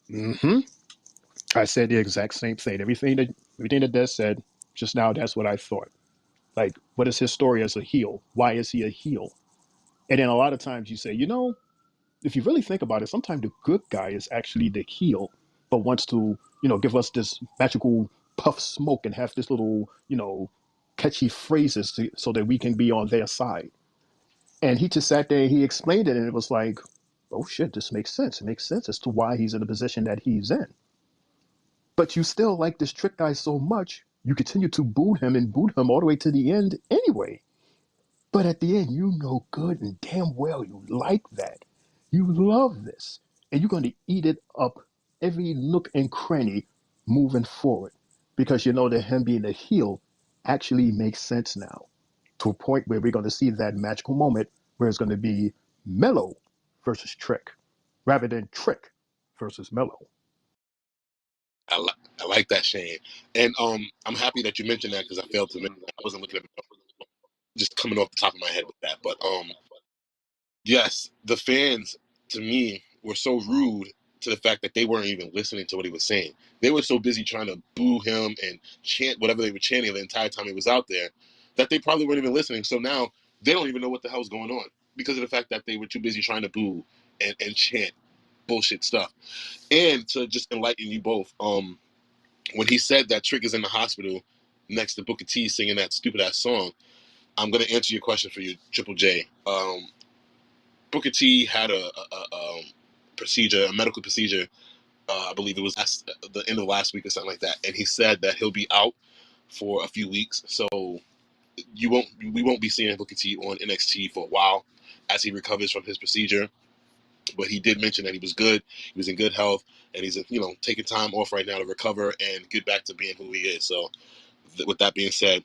Mm-hmm. I said the exact same thing. Everything that Des said just now, that's what I thought. Like, what is his story as a heel? Why is he a heel? And then a lot of times you say, if you really think about it, sometimes the good guy is actually the heel, but wants to, give us this magical puff smoke and have this little, catchy phrases so that we can be on their side. And he just sat there and he explained it, and it was like, oh shit, this makes sense. It makes sense as to why he's in the position that he's in. But you still like this trick guy so much, you continue to boot him all the way to the end anyway. But at the end, you know good and damn well you like that. You love this. And you're going to eat it up every nook and cranny moving forward. Because you know that him being a heel actually makes sense now. To a point where we're going to see that magical moment where it's going to be Mello versus Trick, rather than Trick versus Mello. I like that, Shane. And I'm happy that you mentioned that because I failed to mention that. I wasn't looking at it, just coming off the top of my head with that. But yes, the fans, to me, were so rude to the fact that they weren't even listening to what he was saying. They were so busy trying to boo him and chant whatever they were chanting the entire time he was out there that they probably weren't even listening. So now they don't even know what the hell's going on because of the fact that they were too busy trying to boo and chant bullshit stuff. And to just enlighten you both, when he said that Trick is in the hospital next to Booker T singing that stupid ass song, I'm gonna answer your question for you, Triple J. Booker T had a procedure, a medical procedure. I believe it was the end of last week or something like that, and he said that he'll be out for a few weeks. So we won't be seeing Booker T on NXT for a while as he recovers from his procedure. But he did mention that he was good, he was in good health, and he's taking time off right now to recover and get back to being who he is. So with that being said,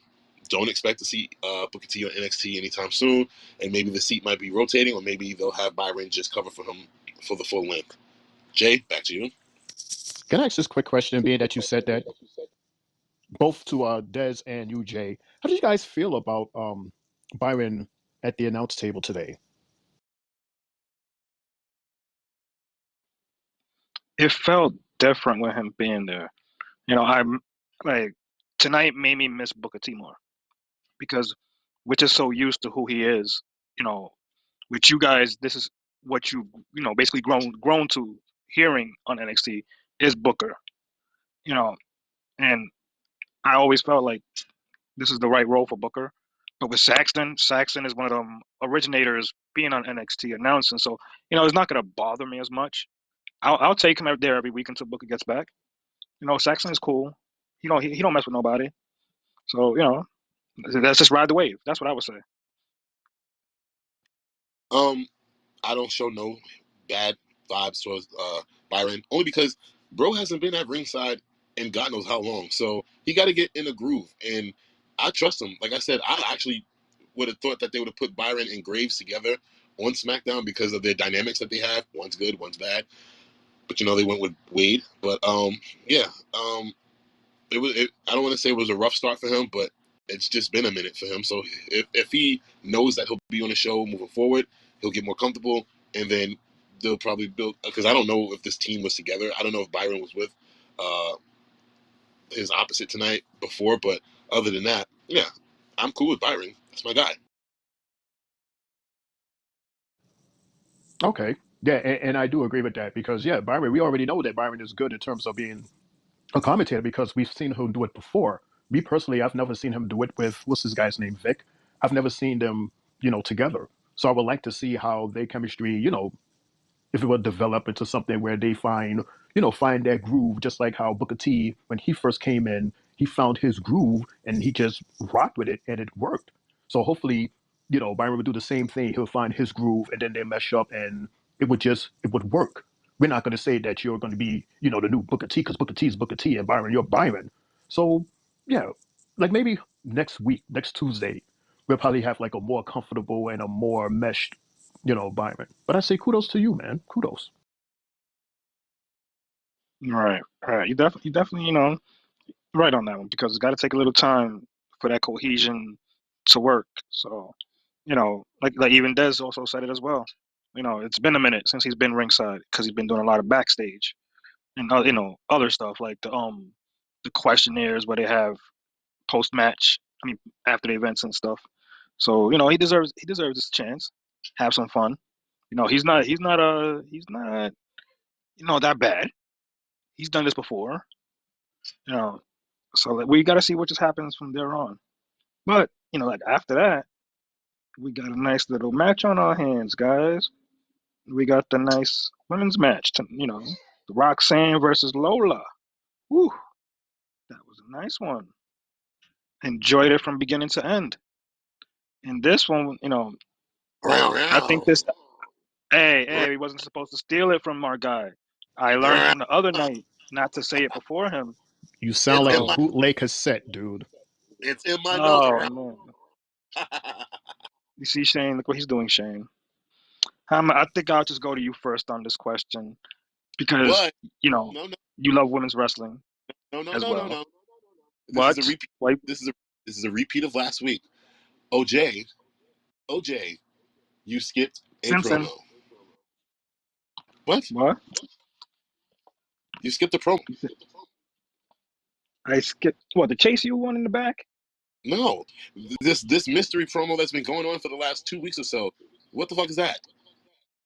don't expect to see Booker T on NXT anytime soon, and maybe the seat might be rotating, or maybe they'll have Byron just cover for him for the full length. Jay, back to you. Can I ask this quick question, being that you said that both to Des and you, Jay? How did you guys feel about Byron at the announce table today? It felt different with him being there. I'm like, tonight made me miss Booker T more because we're just so used to who he is. You know, with you guys, this is what basically grown to hearing on NXT is Booker. You know, and I always felt like this is the right role for Booker. But with Saxton is one of them originators being on NXT announcing, so it's not gonna bother me as much. I'll take him out there every week until Booker gets back. Saxton is cool. He don't mess with nobody. So let's just ride the wave. That's what I would say. I don't show no bad vibes towards Byron, only because bro hasn't been at ringside in God knows how long. So he got to get in a groove, and I trust him. Like I said, I actually would have thought that they would have put Byron and Graves together on SmackDown because of their dynamics that they have. One's good, one's bad. But they went with Wade. But yeah, I don't want to say it was a rough start for him, but it's just been a minute for him. So if he knows that he'll be on the show moving forward, he'll get more comfortable, and then they'll probably build. Because I don't know if this team was together. I don't know if Byron was with uh, his opposite tonight before, but other than that, yeah, I'm cool with Byron. That's my guy. Okay. Yeah, and I do agree with that because, yeah, Byron, we already know that Byron is good in terms of being a commentator because we've seen him do it before. Me personally, I've never seen him do it with, what's this guy's name, Vic? I've never seen them, together. So I would like to see how their chemistry, if it will develop into something where they find their groove, just like how Booker T, when he first came in, he found his groove and he just rocked with it and it worked. So hopefully, Byron would do the same thing. He'll find his groove and then they mesh up and it would work. We're not going to say that you're going to be, the new Booker T because Booker T is Booker T and Byron, you're Byron. So yeah, like maybe next week, next Tuesday, we'll probably have like a more comfortable and a more meshed Byron. But I say kudos to you, man. Kudos. Right, right. You definitely, right on that one because it's got to take a little time for that cohesion to work. So, like even Dez also said it as well. It's been a minute since he's been ringside because he's been doing a lot of backstage and other stuff like the questionnaires where they have post match. I mean, after the events and stuff. So he deserves this chance. Have some fun. He's not that bad. He's done this before. You know, so like, we got to see what just happens from there on. But like after that, we got a nice little match on our hands, guys. We got the nice women's match. The Roxanne versus Lola. Whew, that was a nice one. Enjoyed it from beginning to end. And this one, I think this. Hey, he wasn't supposed to steal it from our guy. I learned from the other night not to say it before him. You sound It's like in a So, my bootleg cassette, dude. it's in my notes. oh man, you see, Shane, look what he's doing, Shane. I think I'll just go to you first on this question because But you know no, no, you love women's wrestling no, no, as no, no, well. no. This is a What? repeat. Like This is a repeat of last week. OJ, OJ, you skipped a Simpson? promo. What? What? You skipped a promo? You said- I skipped what? The chase you one in the back? No. This mystery promo that's been going on for the last 2 weeks or so. What the fuck is that?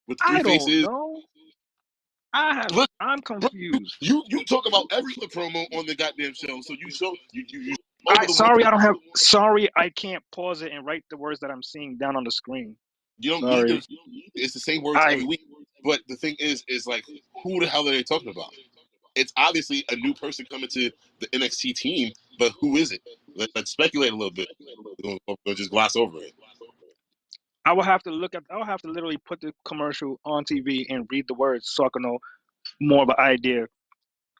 With the three I don't faces. know. Look, I'm bro, confused. you talk about every other promo on the goddamn show. So you over the one. Sorry, I can't pause it and write the words that I'm seeing down on the screen. You don't need Sorry. to. It's the same words every I week. But the thing is like, who the hell are they talking about? It's obviously a new person coming to the NXT team, but who is it? Let's speculate a little bit. We'll just gloss over it. I will have to look at. I will have to literally put the commercial on TV and read the words so I can know more of an idea.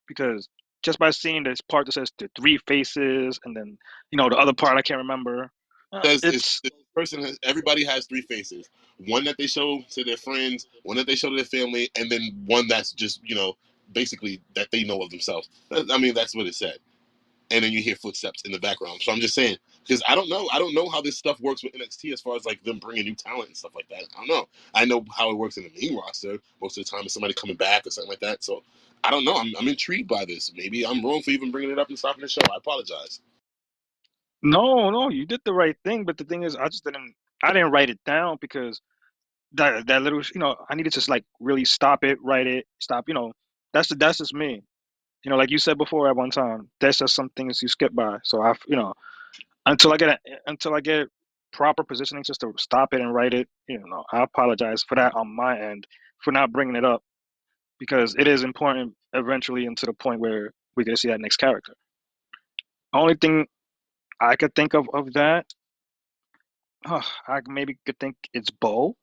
Because just by seeing this part that says the three faces and then the other part I can't remember. Says is It's this person everybody has three faces. One that they show to their friends, one that they show to their family, and then one that's just basically that they know of themselves. I mean, that's what it said. And then you hear footsteps in the background. So I'm just saying because I don't know. I don't know how this stuff works with NXT as far as like them bringing new talent and stuff like that. I don't know. I know how it works in the main roster. Most of the time, it's somebody coming back or something like that. So I don't know. I'm intrigued by this. Maybe I'm wrong for even bringing it up and stopping the show. I apologize. no, you did the right thing, but the thing is, I didn't write it down because that little, I needed to just like really stop it, write it, stop. That's just me. Like you said before at one time, that's just some things you skip by. So until I get until I get proper positioning just to stop it and write it. I apologize for that on my end for not bringing it up because it is important eventually and to the point where we get to see that next character. Only thing I could think of that, I maybe could think it's Bo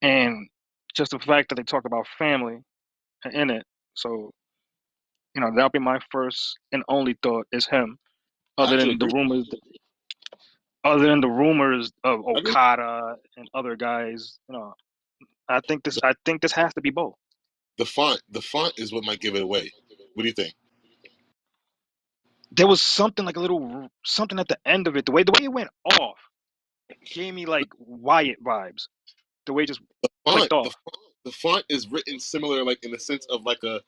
and just the fact that they talk about family in it. So that'll be my first and only thought is him. I Other actually than the agree. rumors, other than the rumors of I agree. Okada and other guys, I think this has to be Bo. The font is what might give it away. What do you think? There was something like a little something at the end of it. The way it went off gave me like Wyatt vibes. The way it just Font clicked the off. font the font is written similar, like in the sense of like a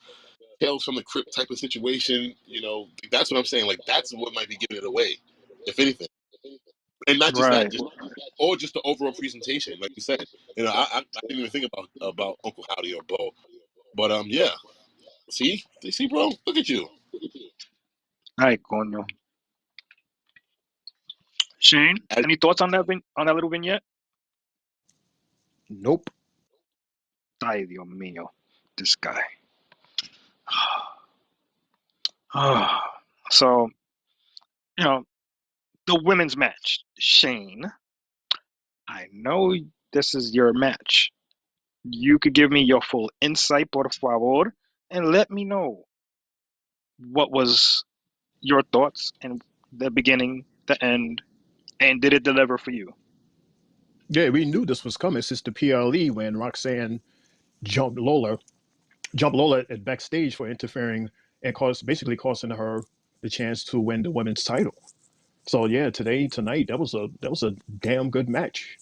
Tales from the Crypt type of situation. That's what I'm saying. Like that's what might be giving it away, if anything. And not just that, Right. just the overall presentation, like you said. I didn't even think about Uncle Howdy or Bo, but yeah. See, bro, look at you. Ay, coño. Shane, As any thoughts on that little vignette? Nope. Ay, Dios mío. This guy. So, you know, the women's match. Shane, I know this is your match. You could give me your full insight, por favor, and let me know what was your thoughts and the beginning, the end, and did it deliver for you? Yeah, we knew this was coming since the PLE when Roxanne jumped Lola, at backstage for interfering and basically costing her the chance to win the women's title. So yeah, tonight, that was a damn good match.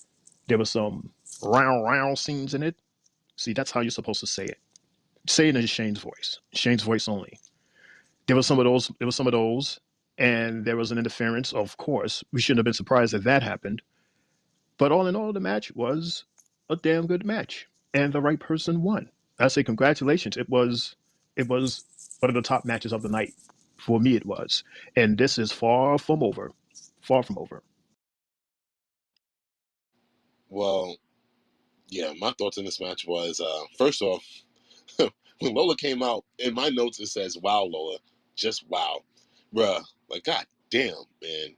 There was some round scenes in it. See, that's how you're supposed to say it. Say it in Shane's voice only. There was some of those, and there was an interference. Of course, we shouldn't have been surprised that that happened. But all in all, the match was a damn good match, and the right person won. I say congratulations. It was one of the top matches of the night for me. It was, and this is far from over. Far from over. Well, yeah, my thoughts on this match was first off, when Lola came out, in my notes it says, "Wow, Lola, just wow, bruh." Like, god damn, man.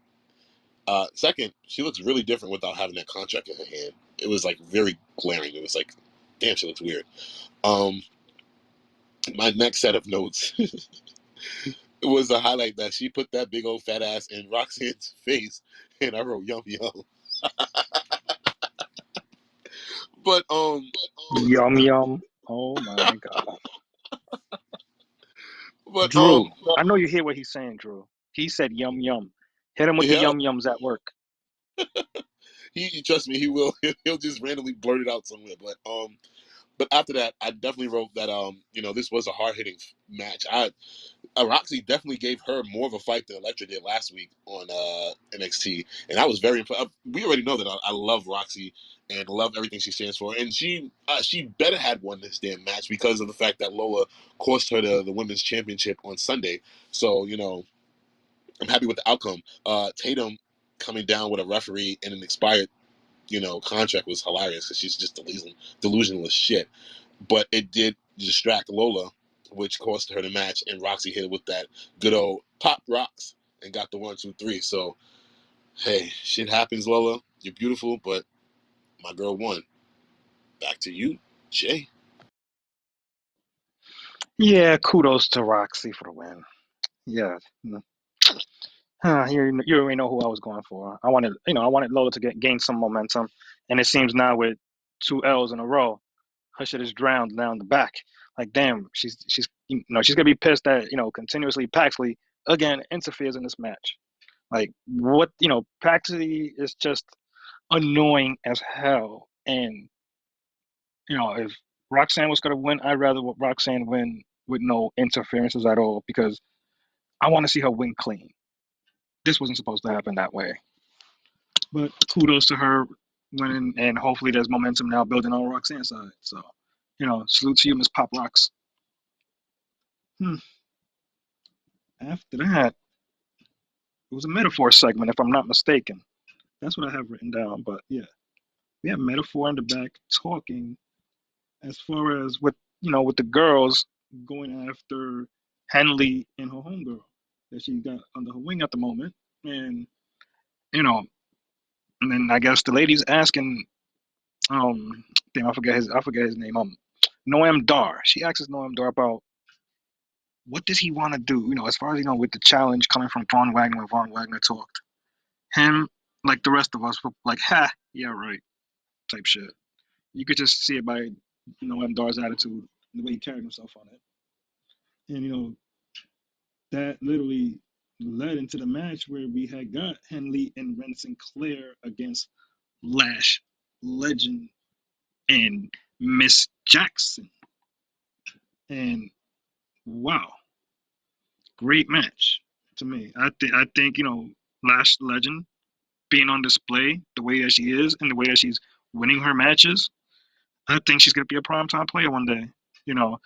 Second, she looks really different without having that contract in her hand. It was like very glaring. It was like, damn, she looks weird. Um, my next set of notes was the highlight that she put that big old fat ass in Roxanne's face, and I wrote yum yum. But Yum yum. Oh my God. but Drew, I know you hear what he's saying, Drew. He said yum yum. Hit him with the yeah, yum yums at work. he trust me, he will. He'll just randomly blurt it out somewhere. But after that, I definitely wrote that this was a hard hitting match. Roxy definitely gave her more of a fight than Elektra did last week on NXT, and I was very impressed. We already know that I love Roxy and love everything she stands for, and she better had won this damn match because of the fact that Lola cost her the women's championship on Sunday. So I'm happy with the outcome. Tatum coming down with a referee and an expired contract was hilarious because she's just delusional as shit. But it did distract Lola, which cost her the match, and Roxy hit it with that good old pop rocks and got the 1, 2, 3. So hey, shit happens, Lola. You're beautiful, but my girl won. Back to you, Jay. Yeah, kudos to Roxy for the win. Yeah. You already know who I was going for. I wanted Lola to gain some momentum, and it seems now with two L's in a row, her shit is drowned down the back. Like damn, she's gonna be pissed that continuously Paxley again interferes in this match. Like what Paxley is just annoying as hell, and if Roxanne was gonna win, I'd rather Roxanne win with no interferences at all because I want to see her win clean. This wasn't supposed to happen that way. But kudos to her winning, and hopefully there's momentum now building on Roxanne's side. So, salute to you, Miss Pop Rocks. Hmm. After that, it was a metaphor segment, if I'm not mistaken. That's what I have written down. But yeah, we have metaphor in the back talking as far as with the girls going after Henley and her homegirl that she got under her wing at the moment, and you know, and then I guess the ladies asking damn, I forget his name. Noam Dar. She asks Noam Dar about what does he want to do. As far as with the challenge coming from Von Wagner when Von Wagner talked. Him, like the rest of us, were like, ha, yeah, right, type shit. You could just see it by Noam Dar's attitude, the way he carried himself on it, and that literally led into the match where we had got Henley and Ren Sinclair against Lash, Legend, and Miss Jackson. And wow, great match to me. I think Lash Legend being on display the way that she is and the way that she's winning her matches. I think she's gonna be a primetime player one day. You know,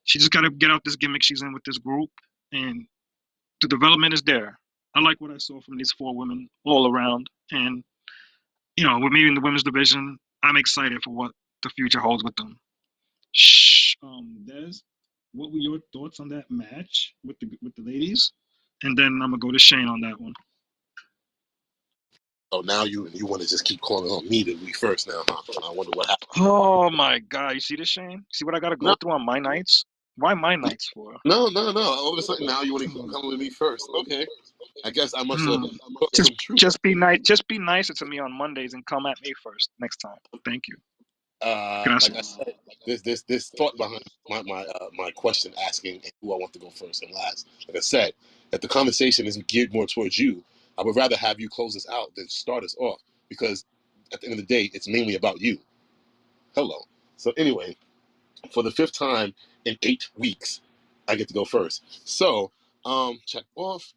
she just gotta get out this gimmick she's in with this group, and the development is there. I like what I saw from these four women all around, and with me in the women's division, I'm excited for what the future holds with them. Des, what were your thoughts on that match with the ladies? And then I'm gonna go to Shane on that one. Oh, now you want to just keep calling on me to be first now, huh? I wonder what happened. Oh my God, you see this, Shane? See what I gotta No, go through on my nights? Why my nights for? no. All of a sudden now you want to keep coming with me first. Okay, I guess I must have Hmm. taught Just some truth. just be nice. Just be nicer to me on Mondays and come at me first next time. Thank you. Like I Gracias. said, this thought behind my question asking who I want to go first and last. Like I said, if the conversation is geared more towards you, I would rather have you close us out than start us off because at the end of the day, it's mainly about you. Hello. So anyway, for the fifth time in 8 weeks, I get to go first. So check off.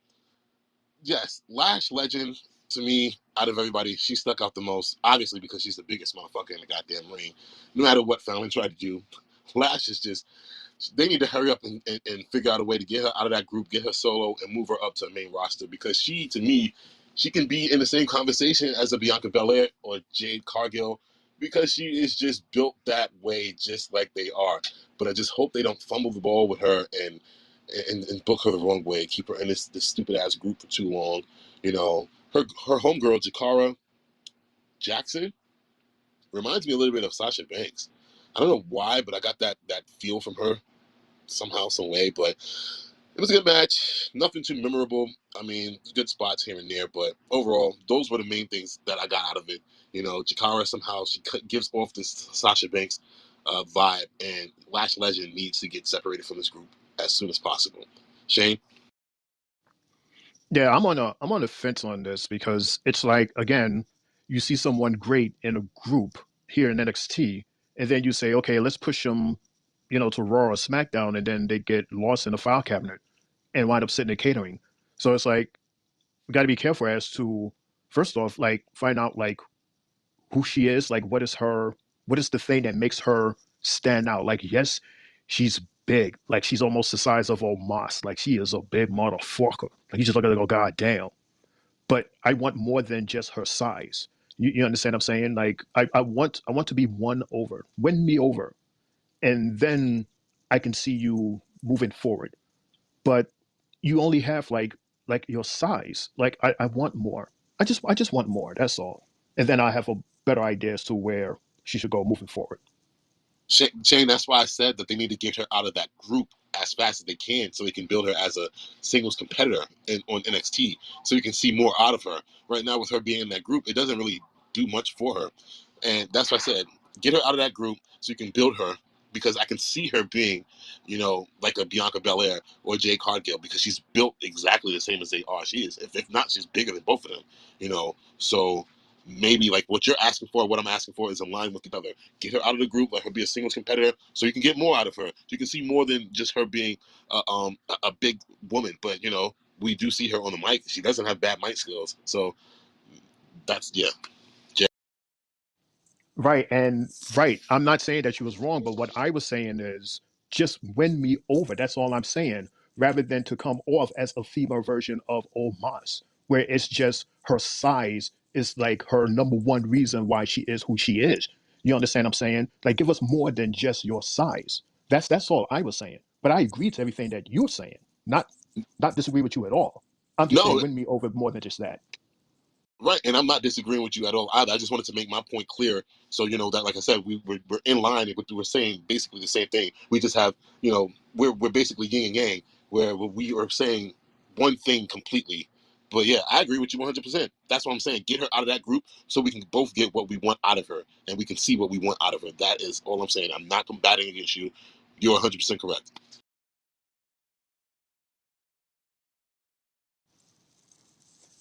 Yes, Lash Legend to me, out of everybody, she stuck out the most. Obviously, because she's the biggest motherfucker in the goddamn ring. No matter what Fallon tried to do, Lash is just. They need to hurry up and figure out a way to get her out of that group, get her solo, and move her up to the main roster because she, to me, she can be in the same conversation as a Bianca Belair or Jade Cargill because she is just built that way, just like they are. But I just hope they don't fumble the ball with her and book her the wrong way, keep her in this stupid ass group for too long. You know, her homegirl Jakara Jackson reminds me a little bit of Sasha Banks. I don't know why, but I got that feel from her somehow, some way. But it was a good match. Nothing too memorable. I mean, good spots here and there, but overall, those were the main things that I got out of it. You know, Jakara somehow she gives off this Sasha Banks vibe, and Lash Legend needs to get separated from this group as soon as possible. Shane. Yeah, I'm on the fence on this because it's like again, you see someone great in a group here in NXT, and then you say, okay, let's push them, to Raw or SmackDown, and then they get lost in the file cabinet and wind up sitting in catering. So it's like we got to be careful as to first off, like find out like who she is, like what is the thing that makes her stand out? Like, yes, she's big, like she's almost the size of Omos, like she is a big motherfucker. Like you just look at her and go, God damn. But I want more than just her size. You understand what I'm saying? Like I want to be won over, win me over, and then I can see you moving forward. But you only have like your size. Like I want more. I just want more. That's all. And then I have a better idea as to where she should go moving forward. Shane, that's why I said that they need to get her out of that group as fast as they can so they can build her as a singles competitor on NXT so you can see more out of her. Right now, with her being in that group, it doesn't really do much for her. And that's why I said, get her out of that group so you can build her because I can see her being, like a Bianca Belair or Jay Cargill because she's built exactly the same as they are. She is. If not, she's bigger than both of them. So maybe like what you're asking for, what I'm asking for is in line with each other. Get her out of the group, let her be a singles competitor, so you can get more out of her. So you can see more than just her being a big woman. But we do see her on the mic. She doesn't have bad mic skills. So that's Jay. Right. And right. I'm not saying that she was wrong, but what I was saying is just win me over. That's all I'm saying. Rather than to come off as a female version of Omos, where it's just her size is like her number one reason why she is who she is. You understand what I'm saying? Like give us more than just your size. That's all I was saying. But I agree to everything that you're saying. Not disagree with you at all. I'm just saying No, win me over more than just that. right, and I'm not disagreeing with you at all either. I just wanted to make my point clear, so that, like I said, we're in line, and we're saying basically the same thing. We just have, we're basically yin and yang, where we are saying one thing completely. But yeah, I agree with you 100%. That's what I'm saying. Get her out of that group so we can both get what we want out of her, and we can see what we want out of her. That is all I'm saying. I'm not combating against you. You're 100% correct.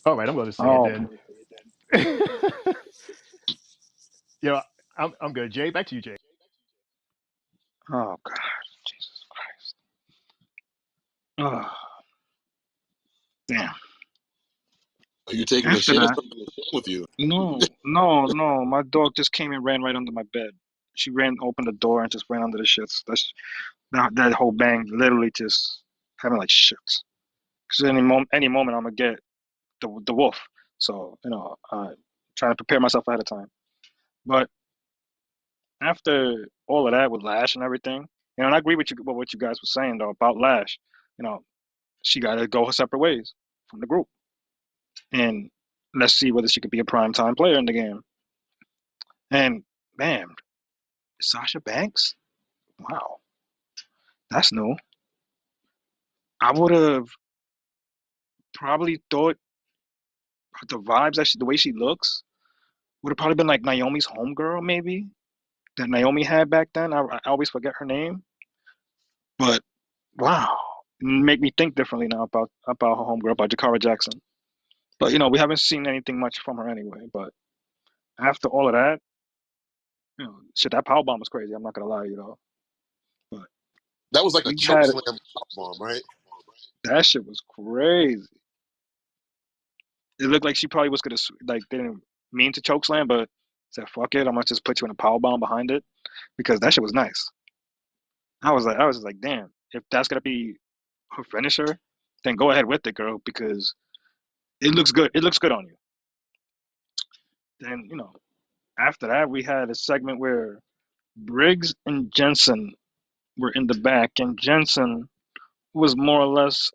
All right, I'm going to say it Oh, then. Yeah, I'm good. Jay, back to you, Jay. oh God, Jesus Christ. Oh, damn. Are you taking a After shit or that, something with you? no. My dog just came and ran right under my bed. She ran, opened the door, and just ran under the shits. That whole bang literally just having like shits. Because any moment I'm gonna get the wolf. So trying to prepare myself ahead of time. But after all of that with Lash and everything, and I agree with you with what you guys were saying though about Lash. You know, she got to go her separate ways from the group, and let's see whether she could be a prime time player in the game. And bam, Sasha Banks. Wow, that's new. I would have probably thought the vibes that the way she looks would have probably been like Naomi's homegirl, maybe that Naomi had back then. I always forget her name, but wow, make me think differently now about her homegirl, about Jakara Jackson. But we haven't seen anything much from her anyway. But after all of that, shit, that power bomb was crazy. I'm not gonna lie, But That was like a we choke had slam bomb, right? that shit was crazy. It looked like she probably was gonna like they didn't mean to choke slam, but said fuck it, I'm gonna just put you in a power bomb behind it because that shit was nice. I was just like, damn, if that's gonna be her finisher, then go ahead with it, girl, because it looks good. It looks good on you. Then after that, we had a segment where Briggs and Jensen were in the back, and Jensen was more or less,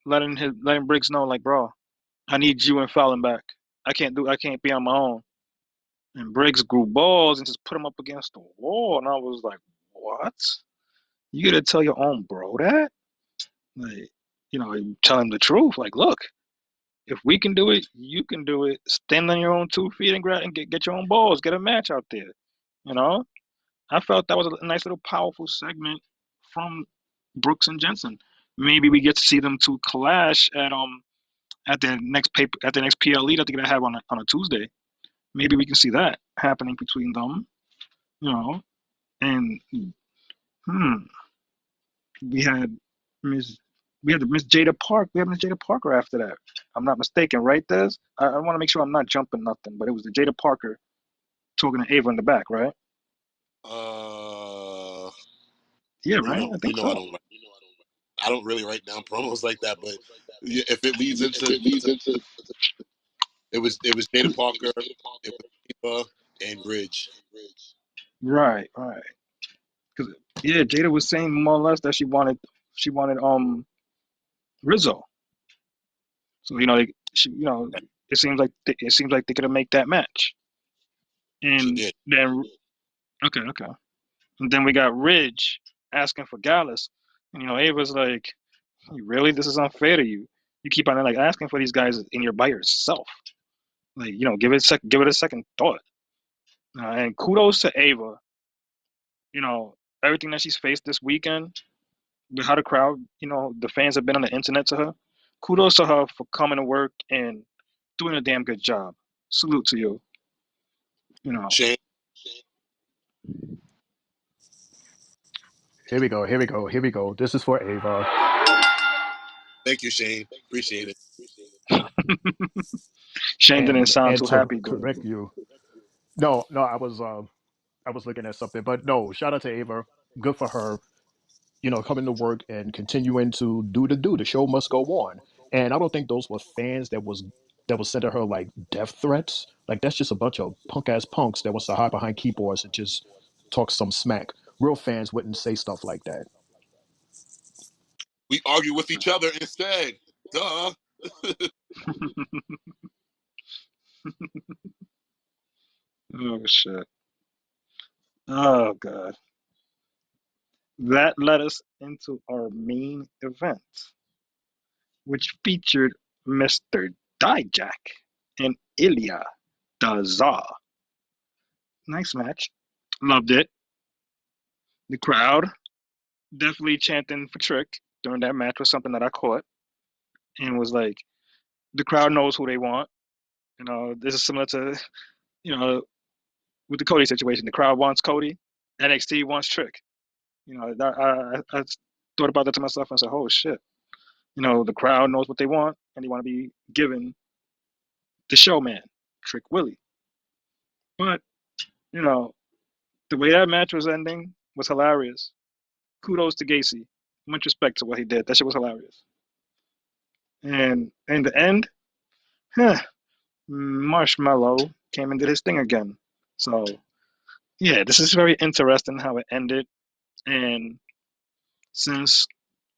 letting Briggs know, like, bro, I need you and Fallon back. I can't be on my own. And Briggs grew balls and just put him up against the wall, and I was like, what? You gotta tell your own bro that? Like, you tell him the truth. Like, look, if we can do it, you can do it. Stand on your own 2 feet and grab and get your own balls. Get a match out there. You know, I felt that was a nice little powerful segment from Brooks and Jensen. Maybe we get to see them two clash at their next PLE that they're gonna have on a Tuesday. Maybe we can see that happening between them. You know, and hmm, we had Miss we had Miss Jada Park. We had Miss Jada Parker after that. I'm not mistaken, right, Des? I want to make sure I'm not jumping nothing, but it was the Jada Parker talking to Ava in the back, right? Uh, Yeah, you right. know, I you think know, so. I don't really write down promos like that, but yeah, if it leads into, it was Jada Parker, it was Eva and Ridge. Right, right. Because yeah, Jada was saying more or less that she wanted Rizzo. So it seems like they're gonna make that match. She And did. then okay, okay. And then we got Ridge asking for Gallus. And Ava's like, really? This is unfair to you. You keep on like asking for these guys and you're by yourself. Like, give it a second thought. And kudos to Ava. You know, everything that she's faced this weekend, with how the crowd, the fans have been on the internet to her. Kudos to her for coming to work and doing a damn good job. Salute to you. You know. Shane, Here we go. Here we go. Here we go. This is for Ava. thank you, Shane. Appreciate it. Shane didn't sound And too to happy doing correct you, no, no, I was looking at something, but no. Shout out to Ava. Good for her. Coming to work and continuing to do. The show must go on. And I don't think those were fans that was sending her like death threats. Like that's just a bunch of punk ass punks that wants to hide behind keyboards and just talk some smack. Real fans wouldn't say stuff like that. We argue with each other instead. Duh. it. Oh shit. Oh god. That led us into our main event, which featured Mr. Dijak and Ilya Dazar. Nice match. Loved it. The crowd definitely chanting for Trick during that match was something that I caught and was like, the crowd knows who they want. This is similar to, you know, with the Cody situation. The crowd wants Cody, NXT wants Trick. I thought about that to myself and said, oh shit. The crowd knows what they want and they want to be given the showman, Trick Willie. But, you know, the way that match was ending was hilarious. Kudos to Gacy. Much respect to what he did. That shit was hilarious. And in the end, huh, Marshmallow came and did his thing again. So Yeah, this is very interesting how it ended. And since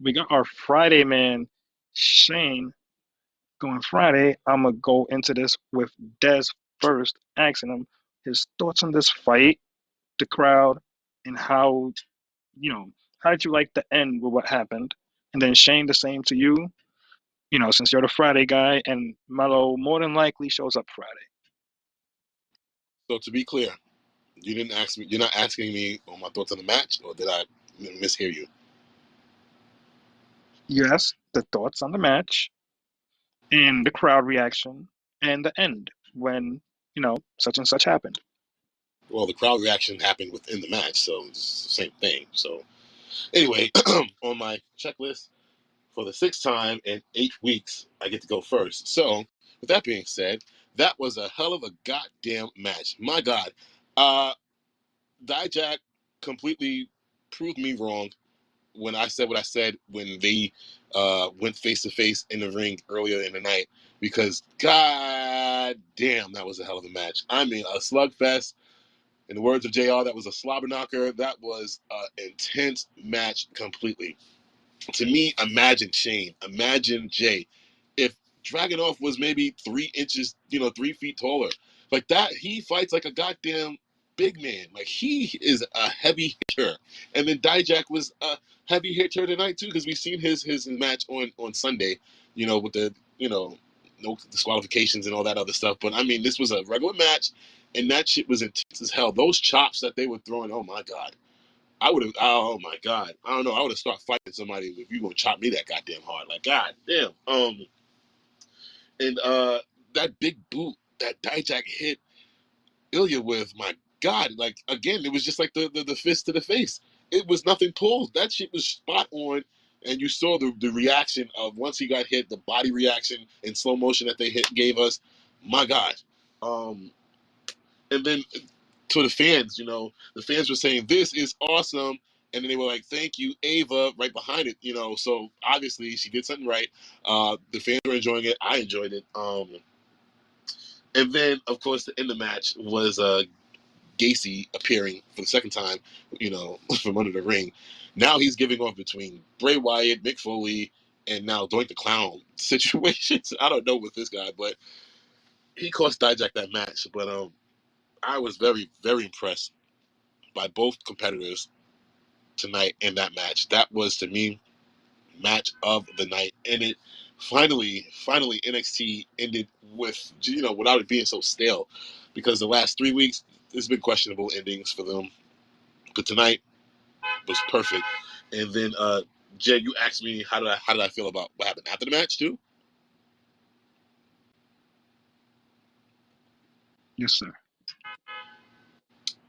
we got our Friday man, Shane, going Friday, I'm going to go into this with Des first, asking him his thoughts on this fight, the crowd, and how did you like the end with what happened? And then Shane, the same to you, since you're the Friday guy, and Mello more than likely shows up Friday. So to be clear, you didn't ask me. You're not asking me on my thoughts on the match, or did I mishear you? Yes, the thoughts on the match, and the crowd reaction, and the end when, such and such happened. Well, the crowd reaction happened within the match, so it's the same thing. So anyway, on my checklist for the sixth time in 8 weeks, I get to go first. So with that being said, that was a hell of a goddamn match. My God, uh, Dijak completely proved me wrong when I said what I said when they went face to face in the ring earlier in the night, because god damn, that was a hell of a match. I mean, a slugfest. In the words of JR, that was a slobber knocker. That was an intense match completely. To me, imagine Shane, imagine Jay. If Dragunov was maybe 3 inches, 3 feet taller, like that, he fights like a goddamn big man. Like, he is a heavy hitter. And then Dijak was a heavy hitter tonight too, because we've seen his match on Sunday, with the no disqualifications and all that other stuff. But I mean, this was a regular match, and that shit was intense as hell. Those chops that they were throwing, oh my god. I would have. Oh my god. I don't know. I would have started fighting somebody if you gonna chop me that goddamn hard. Like, god damn. And that big boot that Dijak hit Ilya with. My god. Like, again, it was just like the fist to the face. It was nothing pulled. That shit was spot on. And you saw the reaction of once he got hit, the body reaction in slow motion that they gave us. My god. And then to the fans, the fans were saying, "This is awesome." And then they were like, "Thank you, Ava," right behind it. So obviously she did something right. The fans were enjoying it. I enjoyed it. And then, of course, the end of the match was Gacy appearing for the second time, from under the ring. Now he's giving off between Bray Wyatt, Mick Foley, and now Doink the Clown situations. I don't know with this guy, but he cost Dijak that match. But I was very, very impressed by both competitors tonight in that match. That was, to me, match of the night. And it finally NXT ended with, without it being so stale, because the last 3 weeks there's been questionable endings for them, but tonight was perfect. And then Jay, you asked me how did I feel about what happened after the match too. Yes, sir.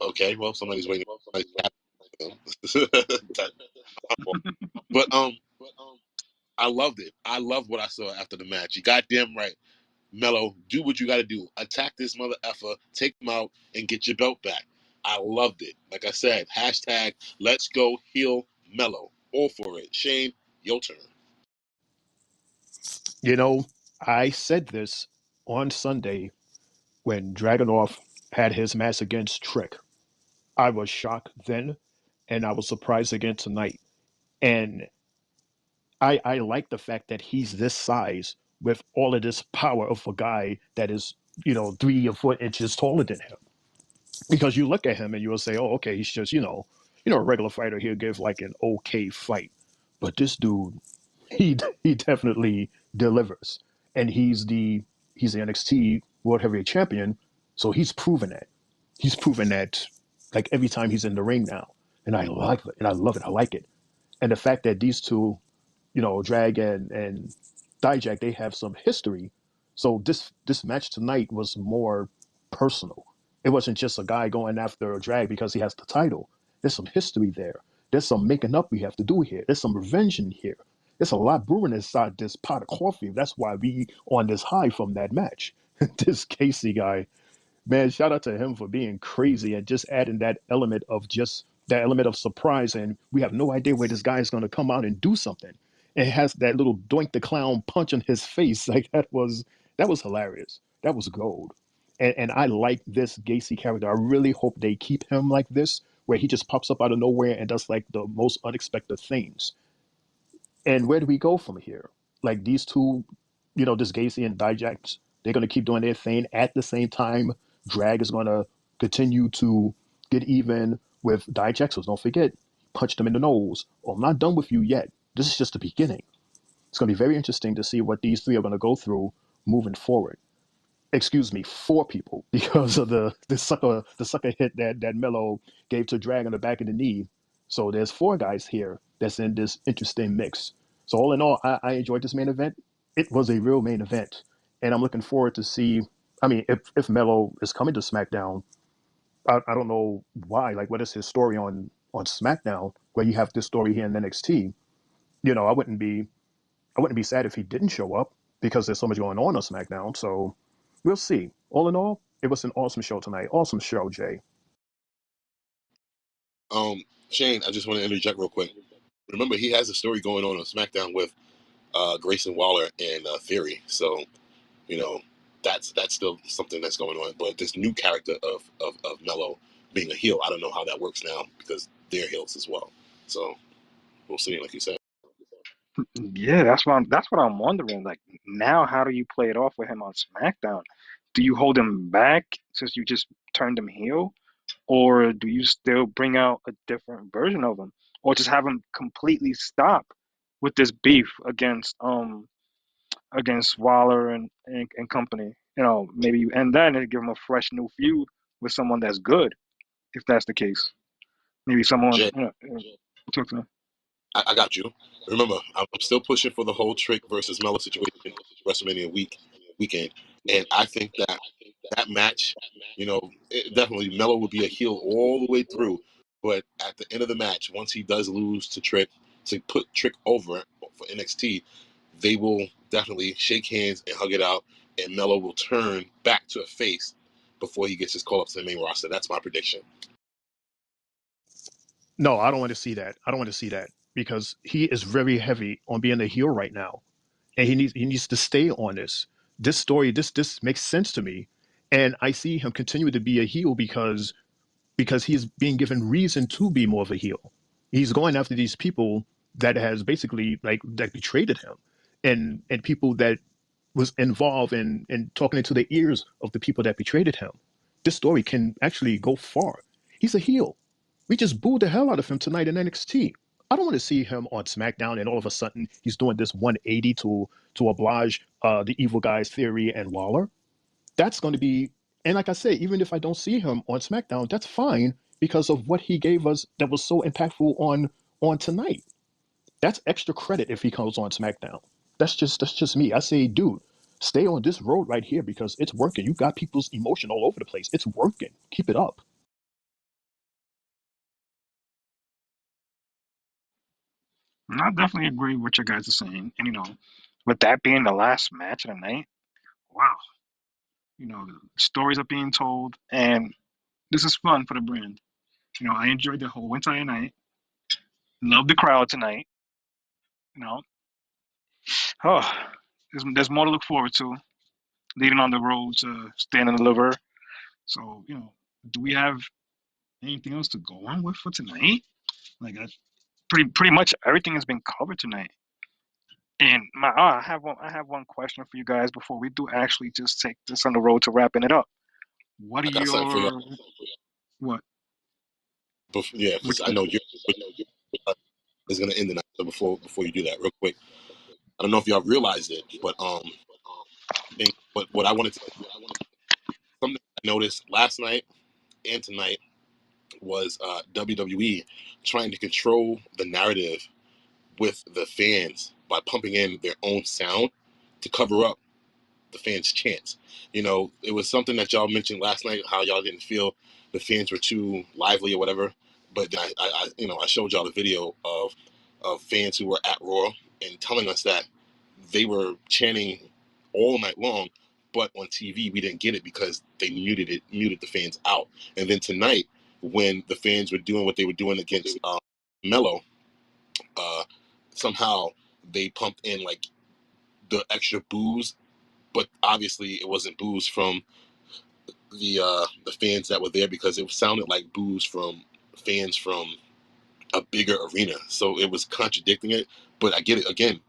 Okay, well, somebody's waiting. But I loved it. I loved what I saw after the match. You goddamn right. Mello, do what you got to do. Attack this mother effer, take him out, and get your belt back. I loved it. Like I said, hashtag let's go heel Mello. All for it. Shane, your turn. I said this on Sunday when Dragunov had his match against Trick. I was shocked then, and I was surprised again tonight. And I like the fact that he's this size with all of this power of a guy that is, 3 or 4 inches taller than him. Because you look at him and you'll say, oh, okay, he's just, a regular fighter. He'll give like an okay fight. But this dude, he definitely delivers. And he's the NXT World Heavyweight Champion, so he's proven that. He's proven that like every time he's in the ring now. And I like it. And I love it. I like it. And the fact that these two, Drag and Dijak, they have some history. So this match tonight was more personal. It wasn't just a guy going after a Drag because he has the title. There's some history there. There's some making up we have to do here. There's some revenge in here. There's a lot brewing inside this pot of coffee. That's why we on this high from that match. This Casey guy, man, shout out to him for being crazy and just adding that element of surprise. And we have no idea where this guy is going to come out and do something. And it has that little Doink the Clown punch in his face. Like that was hilarious. That was gold. And I like this Gacy character. I really hope they keep him like this, where he just pops up out of nowhere and does like the most unexpected things. And where do we go from here? Like these two, this Gacy and Dijak, they're going to keep doing their thing at the same time. Drag is going to continue to get even with Dijak. So don't forget, punched him in the nose. Well, I'm not done with you yet. This is just the beginning. It's going to be very interesting to see what these three are going to go through moving forward. Excuse me, four people because of the sucker hit that Mello gave to Drag on the back of the knee. So there's four guys here that's in this interesting mix. So all in all, I enjoyed this main event. It was a real main event, and I'm looking forward to see. I mean, if Mello is coming to SmackDown, I don't know why. Like, what is his story on SmackDown? Where you have this story here in NXT. I wouldn't be sad if he didn't show up because there's so much going on SmackDown. So we'll see. All in all, it was an awesome show tonight. Awesome show, Jay. Shane, I just want to interject real quick. Remember, he has a story going on SmackDown with Grayson Waller and Theory. So that's still something that's going on. But this new character of Mello being a heel, I don't know how that works now because they're heels as well. So we'll see, like you said. Yeah, that's what I'm wondering. Like now, how do you play it off with him on SmackDown? Do you hold him back since you just turned him heel, or do you still bring out a different version of him, or just have him completely stop with this beef against Waller and company? Maybe you end that and give him a fresh new feud with someone that's good, if that's the case. Maybe someone, Jay, talk to him. I got you. Remember, I'm still pushing for the whole Trick versus Mello situation WrestleMania weekend, and I think that match, definitely Mello will be a heel all the way through. But at the end of the match, once he does lose to Trick, to put Trick over for NXT, they will definitely shake hands and hug it out, and Mello will turn back to a face before he gets his call up to the main roster. That's my prediction. No, I don't want to see that. I don't want to see that because he is very heavy on being a heel right now, and he needs to stay on this. This story, this makes sense to me, and I see him continue to be a heel because he's being given reason to be more of a heel. He's going after these people that has basically like that betrayed him, and people that was involved in talking into the ears of the people that betrayed him. This story can actually go far. He's a heel. We just booed the hell out of him tonight in NXT. I don't want to see him on SmackDown and all of a sudden he's doing this 180 to oblige the evil guys Theory and Waller. That's going to be, and like I said, even if I don't see him on SmackDown, that's fine because of what he gave us that was so impactful on tonight. That's extra credit if he comes on SmackDown. That's just me. I say, dude, stay on this road right here because it's working. You got people's emotion all over the place. It's working. Keep it up. And I definitely agree with what you guys are saying. And with that being the last match of the night, wow, the stories are being told, and this is fun for the brand. I enjoyed the whole entire night. Love the crowd tonight. You know, oh, there's more to look forward to. Leading on the road to stand and deliver. So, do we have anything else to go on with for tonight? Like, pretty much everything has been covered tonight. And I have one question for you guys before we do actually just take this on the road to wrapping it up. What are I got something for you. your what? Yeah, What because I know you're is going to end the night. So before you do that, real quick, I don't know if y'all realized it, but thing. But what I wanted to something I noticed last night and tonight was WWE trying to control the narrative with the fans by pumping in their own sound to cover up the fans' chants. It was something that y'all mentioned last night, how y'all didn't feel the fans were too lively or whatever. But then I showed y'all the video of fans who were at Raw and telling us that they were chanting all night long, but on TV we didn't get it because they muted the fans out. And then tonight, when the fans were doing what they were doing against Mello, uh, somehow they pumped in like the extra booze, but obviously it wasn't booze from the fans that were there, because it sounded like boos from fans from a bigger arena, so it was contradicting it. But I get it. Again,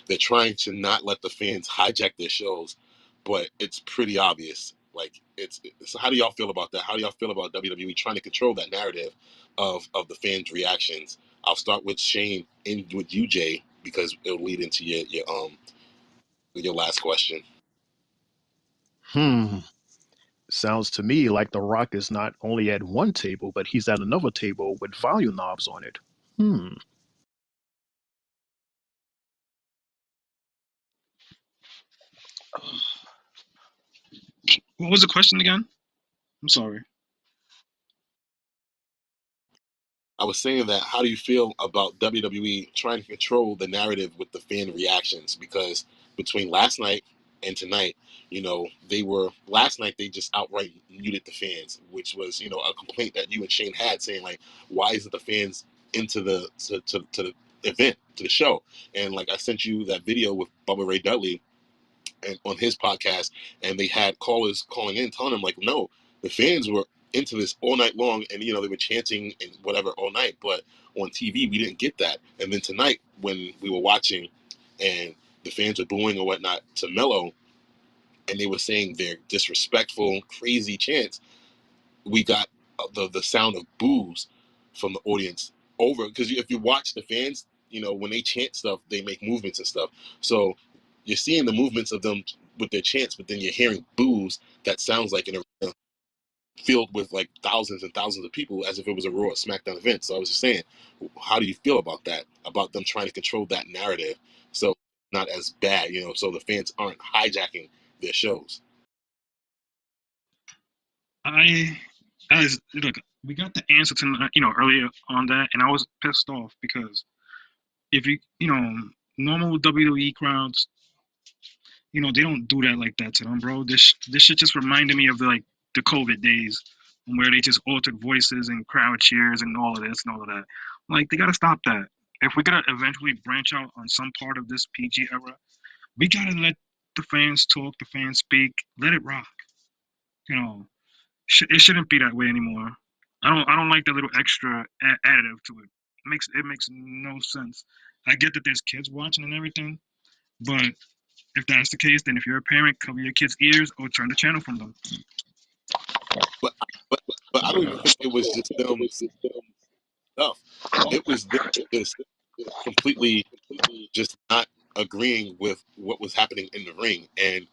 they're trying to not let the fans hijack their shows, but it's pretty obvious. Like, it's so how do y'all feel about that? How do y'all feel about WWE trying to control that narrative of the fans' reactions? I'll start with Shane and with you, Jay, because it'll lead into your last question. Sounds to me like The Rock is not only at one table, but he's at another table with volume knobs on it. What was the question again? I'm sorry. I was saying that, how do you feel about WWE trying to control the narrative with the fan reactions? Because between last night and tonight, last night they just outright muted the fans, which was, a complaint that you and Shane had, saying like, why isn't the fans into to the event, to the show? And like, I sent you that video with Bubba Ray Dudley and on his podcast, and they had callers calling in telling him like, no, the fans were into this all night long, and they were chanting and whatever all night, but on TV we didn't get that. And then tonight, when we were watching and the fans were booing or whatnot to Mello, and they were saying their disrespectful, crazy chants, we got the sound of boos from the audience over, because if you watch the fans, when they chant stuff, they make movements and stuff. So you're seeing the movements of them with their chants, but then you're hearing boos that sounds like an arena filled with like thousands and thousands of people, as if it was a Raw or SmackDown event. So I was just saying, how do you feel about that? About them trying to control that narrative, so not as bad, so the fans aren't hijacking their shows. Look, we got the answer to earlier on that, and I was pissed off because if normal WWE crowds, they don't do that like that to them, bro. This shit just reminded me of the COVID days where they just altered voices and crowd cheers and all of this and all of that. Like, they gotta stop that. If we're gonna eventually branch out on some part of this PG era, we gotta let the fans talk, the fans speak, let it rock. You know, it shouldn't be that way anymore. I don't like that little extra additive to it. It makes no sense. I get that there's kids watching and everything, but if that's the case, then if you're a parent, cover your kids' ears or turn the channel from them. But but but I don't even think it was just them stuff. It was them just completely just not agreeing with what was happening in the ring, and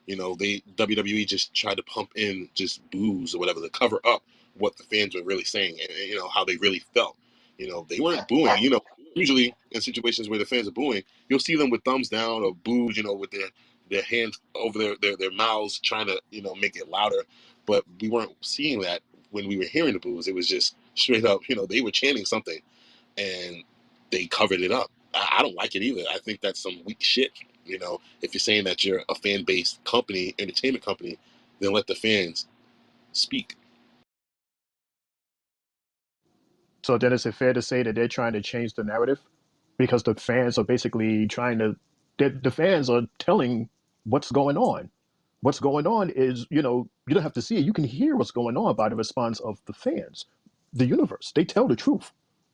they WWE just tried to pump in just boos or whatever to cover up what the fans were really saying, and how they really felt. They weren't booing. Usually in situations where the fans are booing, you'll see them with thumbs down or boos, with their hands over their mouths, trying to make it louder. But we weren't seeing that when we were hearing the boos. It was just straight up, they were chanting something, and they covered it up. I don't like it either. I think that's some weak shit. If you're saying that you're a fan-based company, entertainment company, then let the fans speak. So then is it fair to say that they're trying to change the narrative? Because the fans are basically trying to, the fans are telling what's going on. What's going on is, you don't have to see it. You can hear what's going on by the response of the fans. The universe, they tell the truth.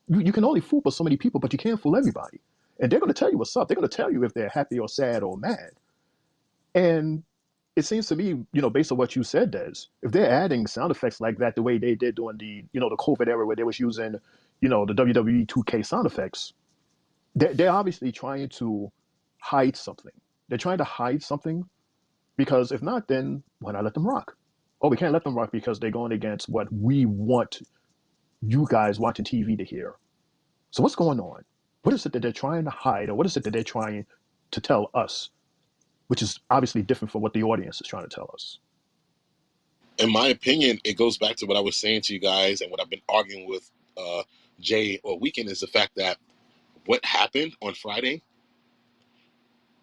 You can only fool but so many people, but you can't fool everybody. And they're going to tell you what's up. They're going to tell you if they're happy or sad or mad. And it seems to me, based on what you said, Des, if they're adding sound effects like that the way they did during the COVID era where they was using, the WWE 2K sound effects, they're obviously trying to hide something. They're trying to hide something because if not, then why not let them rock? Oh, we can't let them rock because they're going against what we want you guys watching TV to hear. So what's going on? What is it that they're trying to hide, or what is it that they're trying to tell us, which is obviously different from what the audience is trying to tell us? In my opinion, it goes back to what I was saying to you guys and what I've been arguing with Jay all weekend, is the fact that what happened on Friday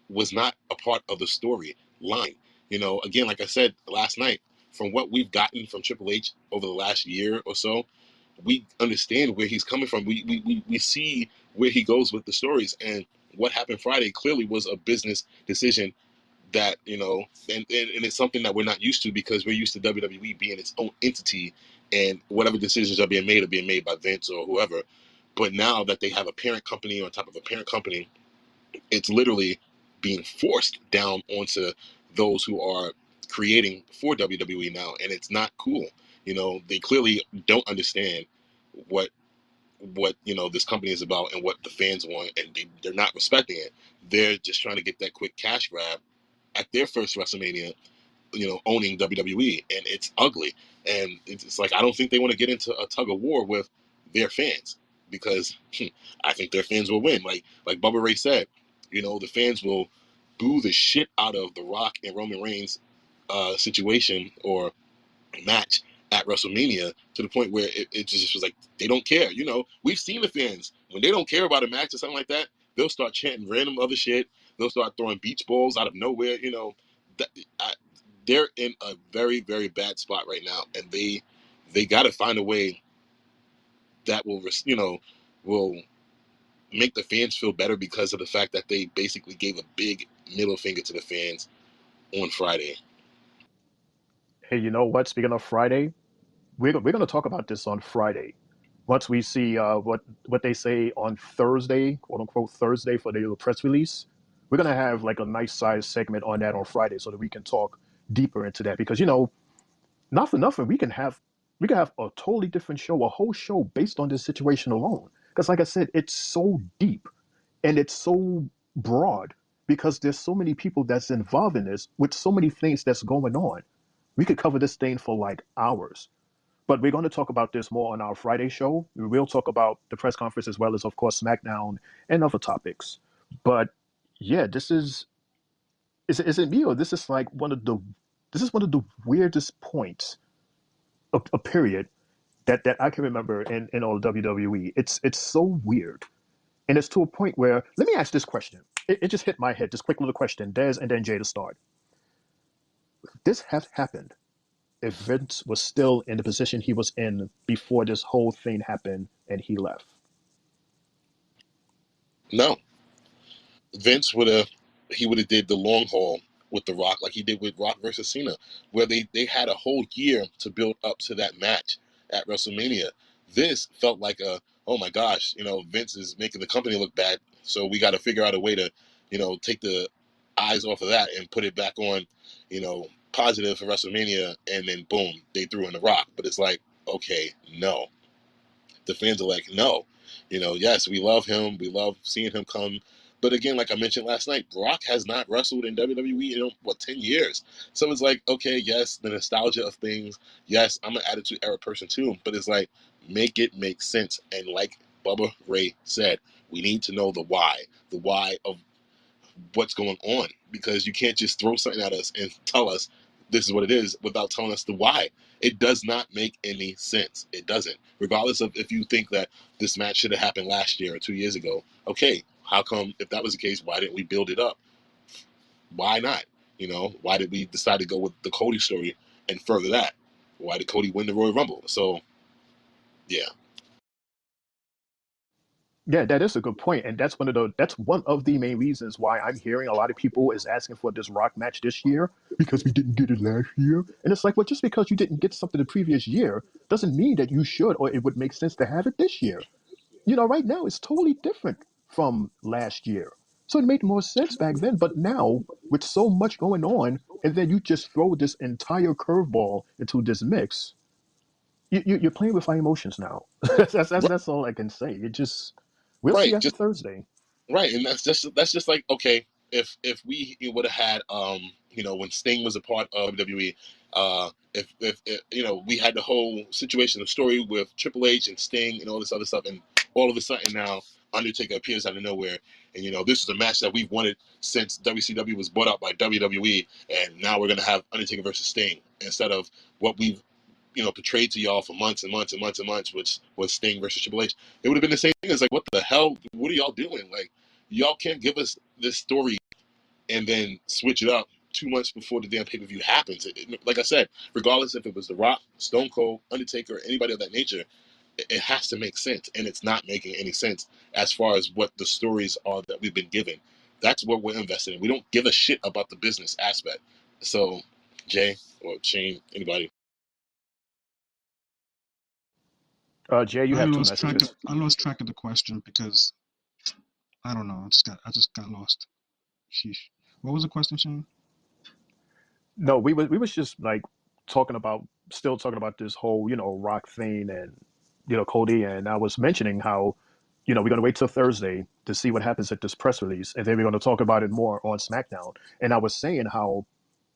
was not a part of the story line. Again, like I said last night, from what we've gotten from Triple H over the last year or so, we understand where he's coming from. We see where he goes with the stories. And what happened Friday clearly was a business decision that, and it's something that we're not used to because we're used to WWE being its own entity, and whatever decisions are being made by Vince or whoever. But now that they have a parent company on top of a parent company, it's literally being forced down onto those who are creating for WWE now, and it's not cool. They clearly don't understand what this company is about and what the fans want, and they're not respecting it. They're just trying to get that quick cash grab at their first WrestleMania, owning WWE, and it's ugly. And it's like, I don't think they want to get into a tug of war with their fans, because I think their fans will win. Like Bubba Ray said, the fans will boo the shit out of The Rock and Roman Reigns situation or match at WrestleMania, to the point where it just was like they don't care. We've seen the fans when they don't care about a match or something like that, they'll start chanting random other shit. They'll start throwing beach balls out of nowhere. That, they're in a very, very bad spot right now, and they got to find a way that will make the fans feel better, because of the fact that they basically gave a big middle finger to the fans on Friday. Hey, you know what? Speaking of Friday, we're going to talk about this on Friday. Once we see what they say on Thursday, quote unquote Thursday, for the press release, we're going to have like a nice size segment on that on Friday so that we can talk deeper into that. Because not for nothing, we can have a totally different show, a whole show based on this situation alone. Because like I said, it's so deep and it's so broad, because there's so many people that's involved in this with so many things that's going on. We could cover this thing for like hours. But we're going to talk about this more on our Friday show. We will talk about the press conference as well as, of course, SmackDown and other topics. But yeah, is it me, or this is one of the weirdest points, a period that I can remember in all WWE. It's so weird, and it's to a point where, let me ask this question. It just hit my head. This quick little question, Des and then Jay to start. This has happened if Vince was still in the position he was in before this whole thing happened and he left. No, Vince would have did the long haul with The Rock, like he did with Rock versus Cena, where they had a whole year to build up to that match at WrestleMania. This felt like oh my gosh, Vince is making the company look bad, so we got to figure out a way to, take the eyes off of that and put it back on, positive for WrestleMania, and then boom, they threw in The Rock. But it's like, okay, no, the fans are like, no, yes, we love him. We love seeing him come. But again, like I mentioned last night, Brock has not wrestled in WWE in, 10 years. So it's like, okay, yes, the nostalgia of things. Yes, I'm an Attitude Era person too. But it's like, make it make sense. And like Bubba Ray said, we need to know the why of what's going on, because you can't just throw something at us and tell us this is what it is without telling us the why. It does not make any sense. It doesn't. Regardless of if you think that this match should have happened last year or 2 years ago, okay, how come, if that was the case, why didn't we build it up? Why not? Why did we decide to go with the Cody story and further that? Why did Cody win the Royal Rumble? So yeah. Yeah, that is a good point, and that's one of the main reasons why I'm hearing a lot of people is asking for this Rock match this year, because we didn't get it last year. And it's like, well, just because you didn't get something the previous year doesn't mean that you should, or it would make sense to have it this year. Right now it's totally different from last year. So it made more sense back then, but now with so much going on, and then you just throw this entire curveball into this mix, you're playing with my emotions now. That's all I can say. We'll see Right. after Thursday. Right, and that's just like, okay, if we would have had when Sting was a part of WWE, if we had the whole situation, the story with Triple H and Sting and all this other stuff, and all of a sudden now Undertaker appears out of nowhere, and this is a match that we've wanted since WCW was bought out by WWE, and now we're gonna have Undertaker versus Sting instead of what we've portrayed to y'all for months and months and months and months, which was Sting versus Triple H. It would have been the same thing. It's like, what the hell? What are y'all doing? Like, y'all can't give us this story and then switch it up 2 months before the damn pay-per-view happens. Like I said, regardless if it was The Rock, Stone Cold, Undertaker, anybody of that nature, it has to make sense, and it's not making any sense as far as what the stories are that we've been given. That's what we're invested in. We don't give a shit about the business aspect. So, Jay or Shane, anybody? Jay, you I have two lost track. messages. I lost track of the question because I don't know. I just got lost. Sheesh. What was the question, Shane? No, we was just like talking about still talking about this whole Rock thing and Cody, and I was mentioning how we're going to wait till Thursday to see what happens at this press release, and then we're going to talk about it more on SmackDown. And I was saying how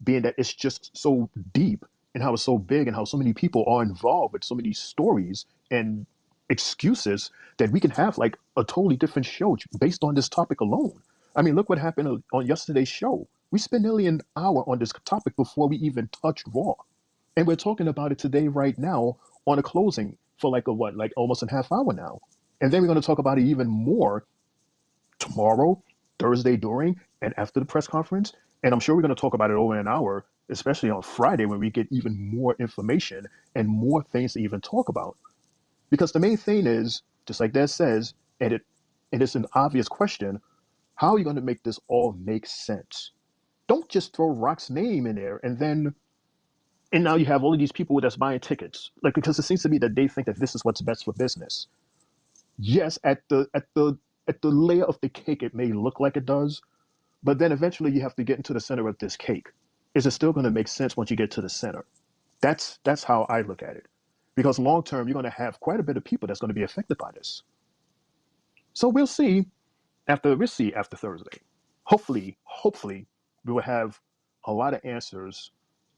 being that it's just so deep and how it's so big and how so many people are involved with so many stories and excuses that we can have like a totally different show based on this topic alone. I mean, look what happened on yesterday's show. We spent nearly an hour on this topic before we even touched Raw. And we're talking about it today, right now, on a closing for like a what, like almost a half hour now. And then we're going to talk about it even more tomorrow, Thursday during, and after the press conference. And I'm sure we're going to talk about it over an hour, especially on Friday when we get even more information and more things to even talk about. Because the main thing is, just like Des says, and it's an obvious question, how are you going to make this all make sense? Don't just throw Rock's name in there and now you have all of these people that's buying tickets. Like, because it seems to me that they think that this is what's best for business. Yes, at the layer of the cake it may look like it does, but then eventually you have to get into the center of this cake. Is it still going to make sense once you get to the center? That's how I look at it. Because long term, you're going to have quite a bit of people that's going to be affected by this. So we'll see after Thursday. Hopefully, we will have a lot of answers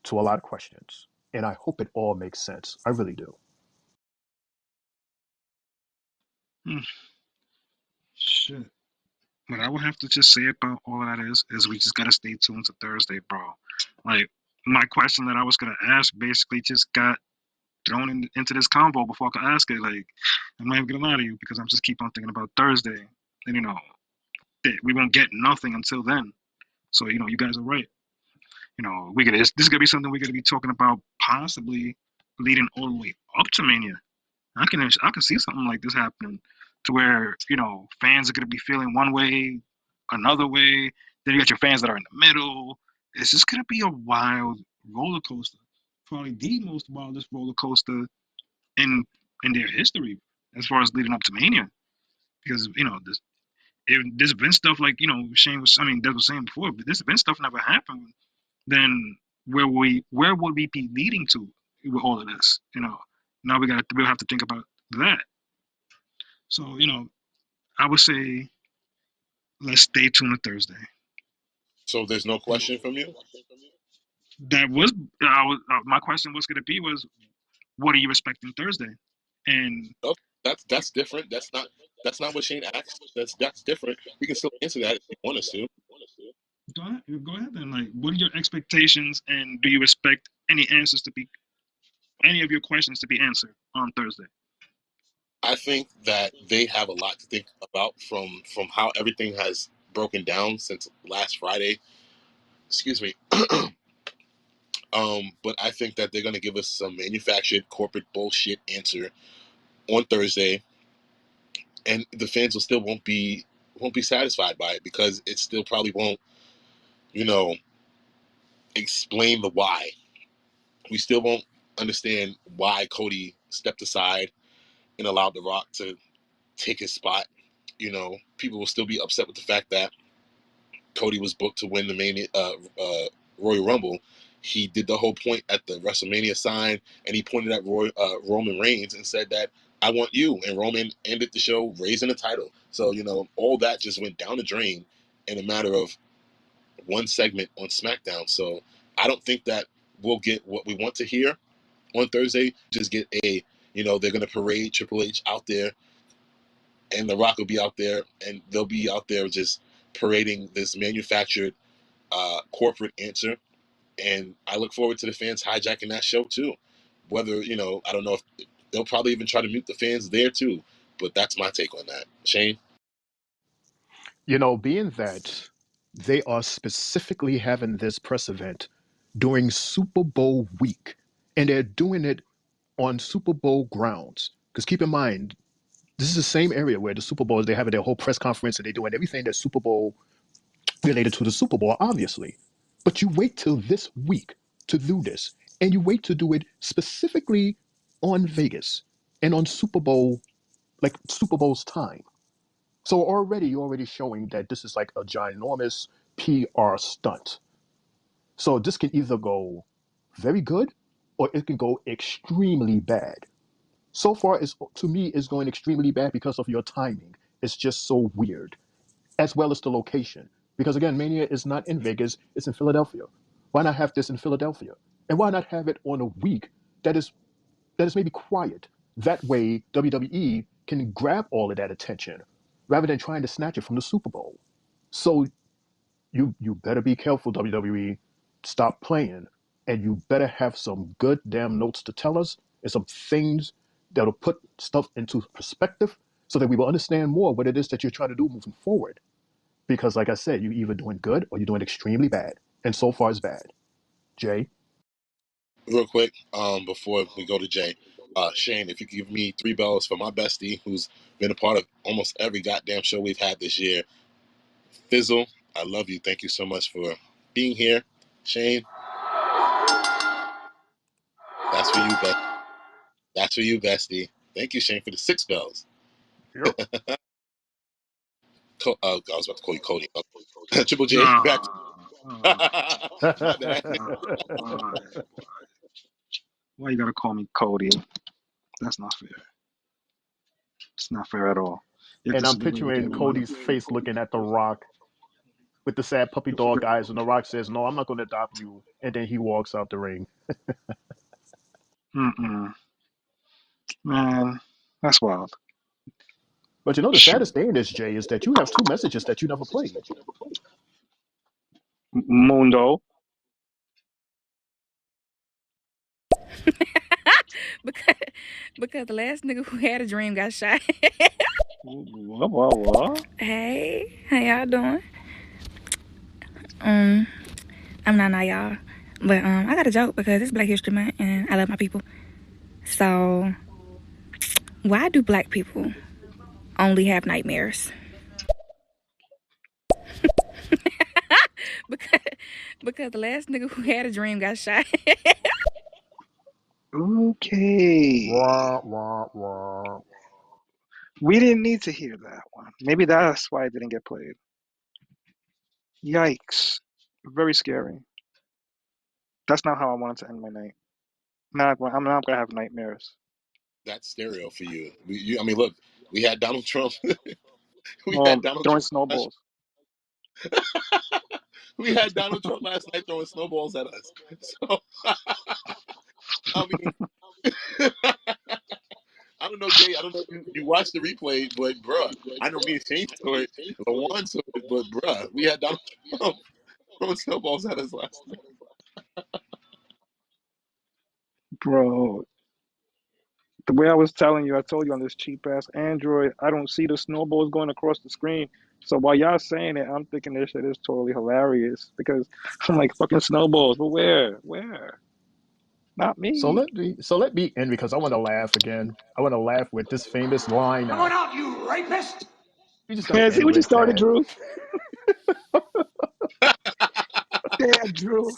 to a lot of questions. And I hope it all makes sense. I really do. Hmm, shit. What I would have to just say about all of that is we just gotta stay tuned to Thursday, bro. Like my question that I was gonna ask basically just got thrown into this combo before I could ask it. Like I'm not even gonna lie to you because I'm just keep on thinking about Thursday, and we won't get nothing until then. So you guys are right. This is gonna be something we're gonna be talking about possibly leading all the way up to Mania. I can see something like this happening to where fans are gonna be feeling one way, another way. Then you got your fans that are in the middle. It's just gonna be a wild roller coaster, probably the most wildest roller coaster in their history as far as leading up to Mania. Because this Vince stuff, like Shane was, I mean, Des was saying before, but this Vince stuff never happened. Then where would we be leading to with all of this? Now we'll have to think about that. So I would say let's stay tuned to Thursday. So there's no question from you. That was my question was going to be was what are you expecting Thursday? And Oh, that's different. That's not what Shane asked. That's different. We can still answer that if you want us to. go ahead then. Like, what are your expectations, and do you expect any of your questions to be answered on Thursday? I think that they have a lot to think about from how everything has broken down since last Friday. Excuse me. But I think that they're gonna give us some manufactured corporate bullshit answer on Thursday, and the fans won't be satisfied by it because it still probably won't, you know, explain the why. We still won't understand why Cody stepped aside and allowed The Rock to take his spot. People will still be upset with the fact that Cody was booked to win the main Royal Rumble. He did the whole point at the WrestleMania sign, and he pointed at Roman Reigns and said that I want you. And Roman ended the show raising the title. So all that just went down the drain in a matter of one segment on SmackDown. So I don't think that we'll get what we want to hear on Thursday. Just get they're going to parade Triple H out there, and The Rock will be out there, and they'll be out there just parading this manufactured corporate answer. And I look forward to the fans hijacking that show too. Whether, I don't know if they'll probably even try to mute the fans there too. But that's my take on that. Shane? Being that they are specifically having this press event during Super Bowl week, and they're doing it on Super Bowl grounds. Because keep in mind, this is the same area where the Super Bowl is, they have their whole press conference and they're doing everything that Super Bowl related to the Super Bowl, obviously. But you wait till this week to do this, and you wait to do it specifically on Vegas and on Super Bowl, like Super Bowl's time. So already you're already showing that this is like a ginormous PR stunt. So this can either go very good or it can go extremely bad. So far, it's, to me, it's going extremely bad because of your timing. It's just so weird, as well as the location. Because again, Mania is not in Vegas, it's in Philadelphia. Why not have this in Philadelphia? And why not have it on a week that is maybe quiet? That way, WWE can grab all of that attention rather than trying to snatch it from the Super Bowl. So you better be careful, WWE. Stop playing, and you better have some good damn notes to tell us and some things that'll put stuff into perspective so that we will understand more what it is that you're trying to do moving forward. Because, like I said, you're either doing good or you're doing extremely bad, and so far it's bad. Jay. Real quick, before we go to Jay, Shane, if you could give me 3 bells for my bestie, who's been a part of almost every goddamn show we've had this year. Fizzle, I love you. Thank you so much for being here. Shane, that's for you, bestie. That's for you, bestie. Thank you, Shane, for the 6 bells. Yep. I was about to call you Cody. Triple J, back. Nah. My bad. Why? Why you gotta call me Cody? That's not fair. It's not fair at all. If And this I'm is the way we get picturing along. Cody's face looking at The Rock with the sad puppy dog eyes, and The Rock says, "No, I'm not going to adopt you," and then he walks out the ring. Mm-mm. Man, that's wild. But you know, the Shoot. saddest thing in this, Jay, is that you have 2 messages that you never played. Mundo. because because the last nigga who had a dream got shot. What? Hey, how y'all doing? I'm not y'all, but I got a joke because it's Black History Month and I love my people. So, why do black people only have nightmares? because because the last nigga who had a dream got shot. Okay. Wah, wah, wah. We didn't need to hear that one. Maybe that's why it didn't get played. Yikes. Very scary. That's not how I wanted to end my night. I'm not gonna have nightmares. That's stereo for you. I mean, look, we had Donald Trump. we Oh, had Donald throwing Trump. Last, snowballs. we had Donald Trump last night throwing snowballs at us. So, I mean, I don't know, Jay. I don't know if you watched the replay, but bruh, I know me and Shane saw it. LaJuan saw it, but bruh, we had Donald Trump throwing snowballs at us last night. Bro, the way I was telling you, I told you on this cheap ass Android, I don't see the snowballs going across the screen. So while y'all saying it, I'm thinking this shit is totally hilarious because I'm like, fucking snowballs, but where? Where? Not So me. let me end because I want to laugh again. I want to laugh with this famous line Come on out. out, you rapist! We just got to Man, see end what you with started, that. Drew? Damn, Drew.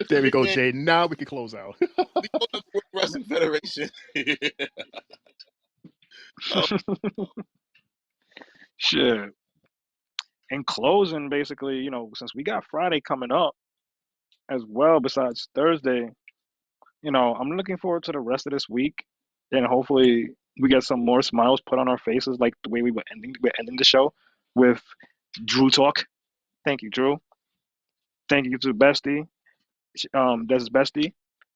There we go, Man, Jay. Now we can close out. the World Wrestling Federation. Oh, Shit. In closing, basically, since we got Friday coming up as well, besides Thursday, I'm looking forward to the rest of this week, and hopefully we get some more smiles put on our faces, like the way we're ending the show with Drew talk. Thank you, Drew. Thank you to Bestie, that's Bestie,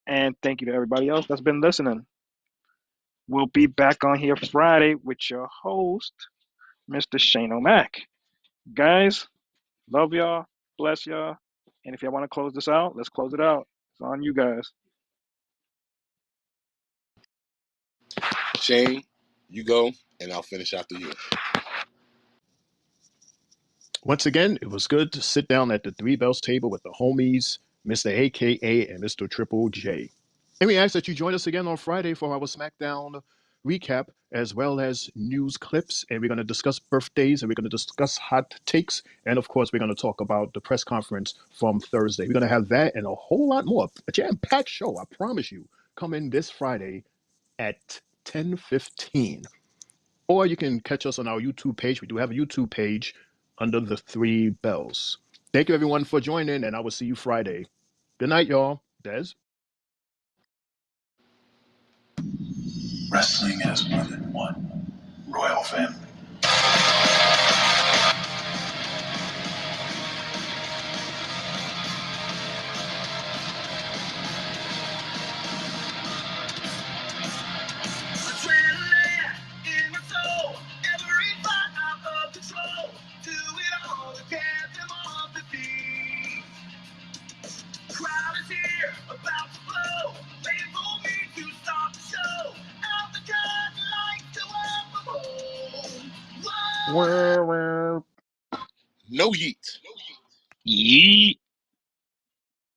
and thank you to everybody else that's been listening. We'll be back on here Friday with your host, Mr. Shane O'Mac. Guys, love y'all, bless y'all, and if y'all want to close this out, let's close it out. It's on you guys. Shane, you go, and I'll finish after you. Once again, it was good to sit down at the Three Bells table with the homies, Mr. AKA and Mr. Triple J. And we ask that you join us again on Friday for our SmackDown recap as well as news clips, and we're going to discuss birthdays, and we're going to discuss hot takes, and of course, we're going to talk about the press conference from Thursday. We're going to have that and a whole lot more. A jam-packed show, I promise you. Coming this Friday at 10:15. Or you can catch us on our YouTube page. We do have a YouTube page under the 3 bells. Thank you, everyone, for joining, and I will see you Friday. Good night, y'all. Des? Wrestling has more than one royal family. No yeet. Yeet.